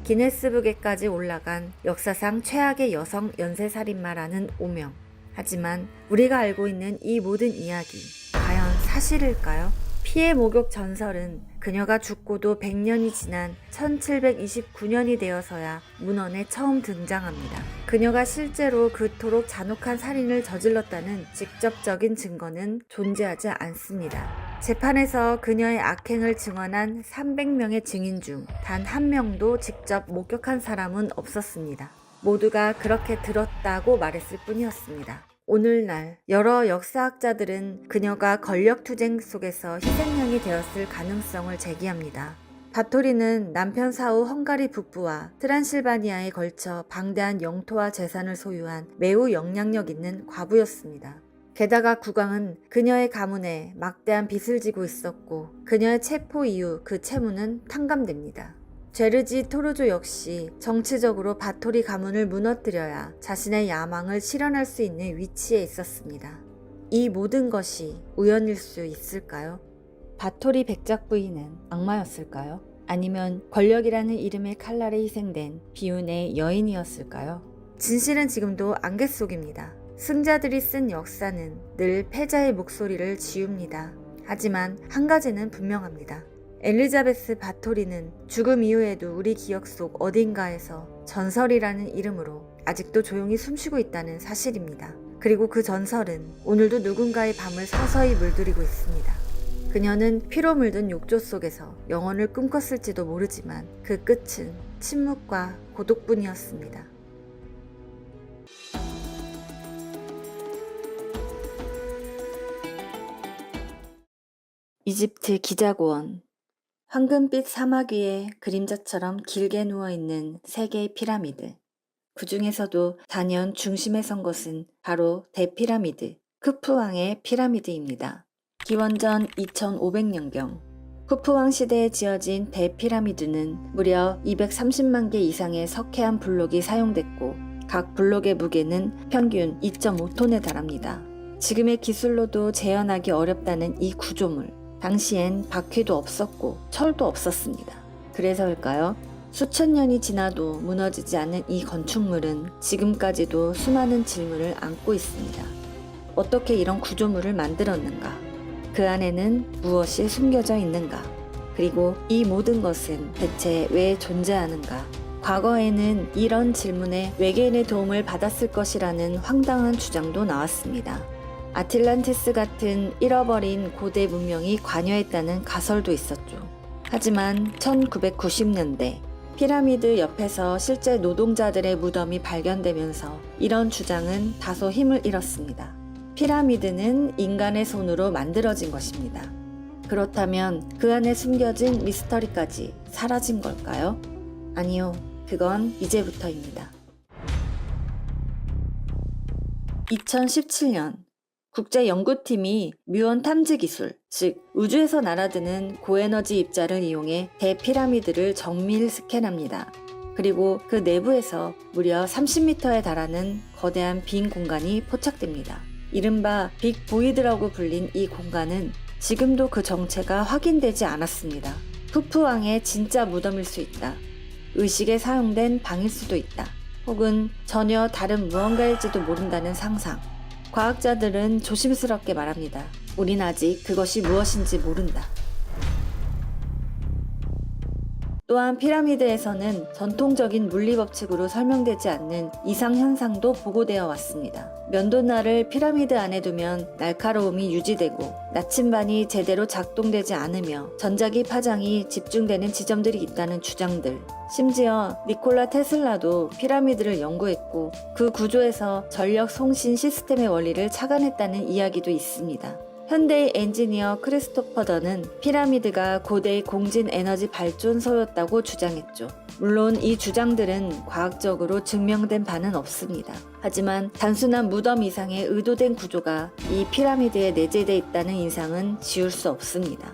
기네스북에까지 올라간 역사상 최악의 여성 연쇄살인마라는 오명. 하지만 우리가 알고 있는 이 모든 이야기, 과연 사실일까요? 피해 목욕 전설은 그녀가 죽고도 100년이 지난 1729년이 되어서야 문헌에 처음 등장합니다. 그녀가 실제로 그토록 잔혹한 살인을 저질렀다는 직접적인 증거는 존재하지 않습니다. 재판에서 그녀의 악행을 증언한 300명의 증인 중 단 한 명도 직접 목격한 사람은 없었습니다. 모두가 그렇게 들었다고 말했을 뿐이었습니다. 오늘날 여러 역사학자들은 그녀가 권력투쟁 속에서 희생양이 되었을 가능성을 제기합니다. 바토리는 남편 사후 헝가리 북부와 트란실바니아에 걸쳐 방대한 영토와 재산을 소유한 매우 영향력 있는 과부였습니다. 게다가 국왕은 그녀의 가문에 막대한 빚을 지고 있었고 그녀의 체포 이후 그 채무는 탕감됩니다. 죄르지 토르조 역시 정치적으로 바토리 가문을 무너뜨려야 자신의 야망을 실현할 수 있는 위치에 있었습니다. 이 모든 것이 우연일 수 있을까요? 바토리 백작 부인은 악마였을까요? 아니면 권력이라는 이름의 칼날에 희생된 비운의 여인이었을까요? 진실은 지금도 안개 속입니다. 승자들이 쓴 역사는 늘 패자의 목소리를 지웁니다. 하지만 한 가지는 분명합니다. 엘리자베스 바토리는 죽음 이후에도 우리 기억 속 어딘가에서 전설이라는 이름으로 아직도 조용히 숨쉬고 있다는 사실입니다. 그리고 그 전설은 오늘도 누군가의 밤을 서서히 물들이고 있습니다. 그녀는 피로 물든 욕조 속에서 영혼을 꿈꿨을지도 모르지만 그 끝은 침묵과 고독뿐이었습니다. 이집트 기자고원. 황금빛 사막 위에 그림자처럼 길게 누워있는 세 개의 피라미드. 그 중에서도 단연 중심에 선 것은 바로 대피라미드, 크푸왕의 피라미드입니다. 기원전 2500년경 쿠푸왕 시대에 지어진 대피라미드는 무려 230만 개 이상의 석회암 블록이 사용됐고 각 블록의 무게는 평균 2.5톤에 달합니다. 지금의 기술로도 재현하기 어렵다는 이 구조물. 당시엔 바퀴도 없었고 철도 없었습니다. 그래서일까요? 수천 년이 지나도 무너지지 않는 이 건축물은 지금까지도 수많은 질문을 안고 있습니다. 어떻게 이런 구조물을 만들었는가? 그 안에는 무엇이 숨겨져 있는가? 그리고 이 모든 것은 대체 왜 존재하는가? 과거에는 이런 질문에 외계인의 도움을 받았을 것이라는 황당한 주장도 나왔습니다. 아틀란티스 같은 잃어버린 고대 문명이 관여했다는 가설도 있었죠. 하지만 1990년대 피라미드 옆에서 실제 노동자들의 무덤이 발견되면서 이런 주장은 다소 힘을 잃었습니다. 피라미드는 인간의 손으로 만들어진 것입니다. 그렇다면 그 안에 숨겨진 미스터리까지 사라진 걸까요? 아니요, 그건 이제부터입니다. 2017년 국제연구팀이 뮤온 탐지 기술, 즉 우주에서 날아드는 고에너지 입자를 이용해 대피라미드를 정밀 스캔합니다. 그리고 그 내부에서 무려 30m에 달하는 거대한 빈 공간이 포착됩니다. 이른바 빅 보이드라고 불린 이 공간은 지금도 그 정체가 확인되지 않았습니다. 쿠푸왕의 진짜 무덤일 수 있다. 의식에 사용된 방일 수도 있다. 혹은 전혀 다른 무언가일지도 모른다는 상상. 과학자들은 조심스럽게 말합니다. 우린 아직 그것이 무엇인지 모른다. 또한 피라미드에서는 전통적인 물리법칙으로 설명되지 않는 이상현상도 보고되어 왔습니다. 면도날을 피라미드 안에 두면 날카로움이 유지되고 나침반이 제대로 작동되지 않으며 전자기 파장이 집중되는 지점들이 있다는 주장들. 심지어 니콜라 테슬라도 피라미드를 연구했고 그 구조에서 전력 송신 시스템의 원리를 착안했다는 이야기도 있습니다. 현대의 엔지니어 크리스토퍼 던은 피라미드가 고대의 공진 에너지 발전소였다고 주장했죠. 물론 이 주장들은 과학적으로 증명된 바는 없습니다. 하지만 단순한 무덤 이상의 의도된 구조가 이 피라미드에 내재되어 있다는 인상은 지울 수 없습니다.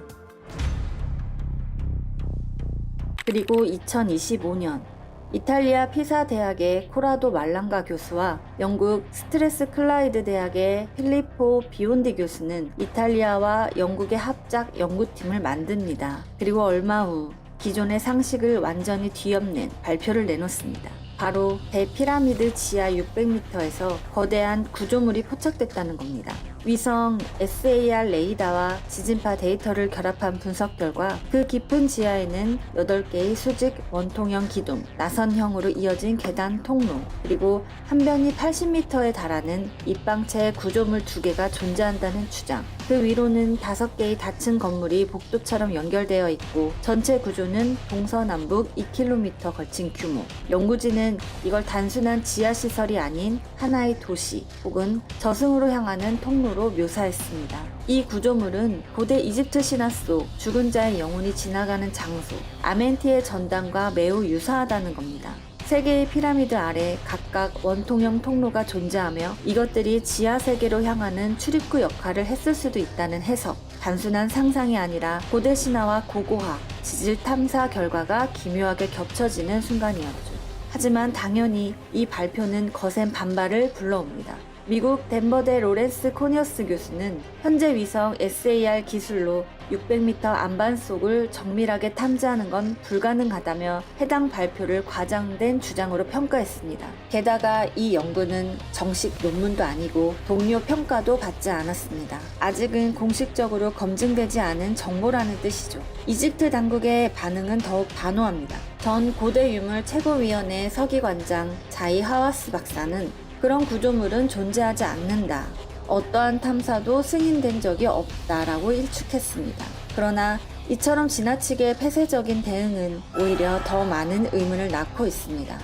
그리고 2025년 이탈리아 피사 대학의 코라도 말랑가 교수와 영국 스트레스 클라이드 대학의 필리포 비온디 교수는 이탈리아와 영국의 합작 연구팀을 만듭니다. 그리고 얼마 후 기존의 상식을 완전히 뒤엎는 발표를 내놓습니다. 바로 대피라미드 지하 600m에서 거대한 구조물이 포착됐다는 겁니다. 위성 SAR 레이더와 지진파 데이터를 결합한 분석 결과 그 깊은 지하에는 8개의 수직 원통형 기둥, 나선형으로 이어진 계단 통로, 그리고 한 변이 80m에 달하는 입방체 구조물 2개가 존재한다는 주장. 그 위로는 5개의 닫힌 건물이 복도처럼 연결되어 있고 전체 구조는 동서남북 2km 걸친 규모. 연구진은 이걸 단순한 지하시설이 아닌 하나의 도시 혹은 저승으로 향하는 통로로 묘사했습니다. 이 구조물은 고대 이집트 신화 속 죽은 자의 영혼이 지나가는 장소, 아멘티의 전당과 매우 유사하다는 겁니다. 3개의 피라미드 아래 각각 원통형 통로가 존재하며 이것들이 지하 세계로 향하는 출입구 역할을 했을 수도 있다는 해석. 단순한 상상이 아니라 고대 신화와 고고학, 지질 탐사 결과가 기묘하게 겹쳐지는 순간이었죠. 하지만 당연히 이 발표는 거센 반발을 불러옵니다. 미국 덴버대 로렌스 코니어스 교수는 현재 위성 SAR 기술로 600m 안반속을 정밀하게 탐지하는 건 불가능하다며 해당 발표를 과장된 주장으로 평가했습니다. 게다가 이 연구는 정식 논문도 아니고 동료 평가도 받지 않았습니다. 아직은 공식적으로 검증되지 않은 정보라는 뜻이죠. 이집트 당국의 반응은 더욱 단호합니다. 전 고대 유물 최고위원회 서기관장 자이 하와스 박사는 그런 구조물은 존재하지 않는다. 어떠한 탐사도 승인된 적이 없다라고 일축했습니다. 그러나 이처럼 지나치게 폐쇄적인 대응은 오히려 더 많은 의문을 낳고 있습니다.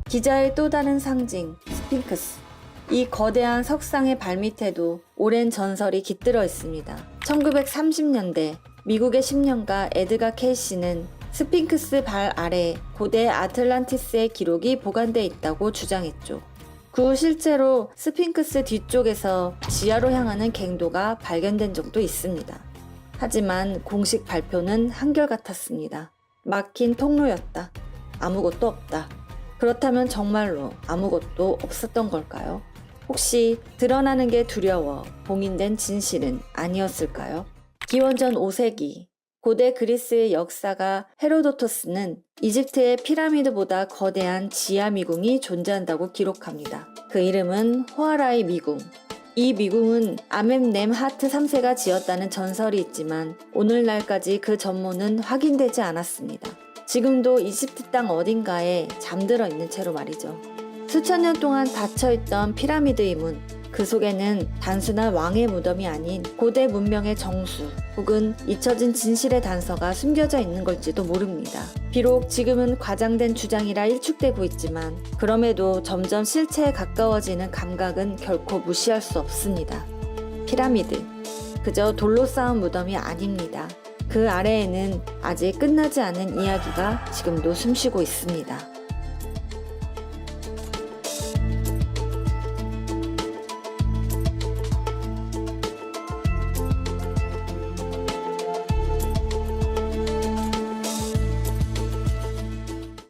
기자의 또 다른 상징, 스핑크스. 이 거대한 석상의 발밑에도 오랜 전설이 깃들어 있습니다. 1930년대 미국의 심령가 에드가 케이시는 스핑크스 발 아래 고대 아틀란티스의 기록이 보관돼 있다고 주장했죠. 그 후 실제로 스핑크스 뒤쪽에서 지하로 향하는 갱도가 발견된 적도 있습니다. 하지만 공식 발표는 한결같았습니다. 막힌 통로였다. 아무것도 없다. 그렇다면 정말로 아무것도 없었던 걸까요? 혹시 드러나는 게 두려워 봉인된 진실은 아니었을까요? 기원전 5세기 고대 그리스의 역사가 헤로도토스는 이집트의 피라미드보다 거대한 지하 미궁이 존재한다고 기록합니다. 그 이름은 호아라이 미궁. 이 미궁은 아멘넴하트 3세가 지었다는 전설이 있지만 오늘날까지 그 전모는 확인되지 않았습니다. 지금도 이집트 땅 어딘가에 잠들어 있는 채로 말이죠. 수천 년 동안 닫혀있던 피라미드의 문, 그 속에는 단순한 왕의 무덤이 아닌 고대 문명의 정수 혹은 잊혀진 진실의 단서가 숨겨져 있는 걸지도 모릅니다. 비록 지금은 과장된 주장이라 일축되고 있지만 그럼에도 점점 실체에 가까워지는 감각은 결코 무시할 수 없습니다. 피라미드, 그저 돌로 쌓은 무덤이 아닙니다. 그 아래에는 아직 끝나지 않은 이야기가 지금도 숨쉬고 있습니다.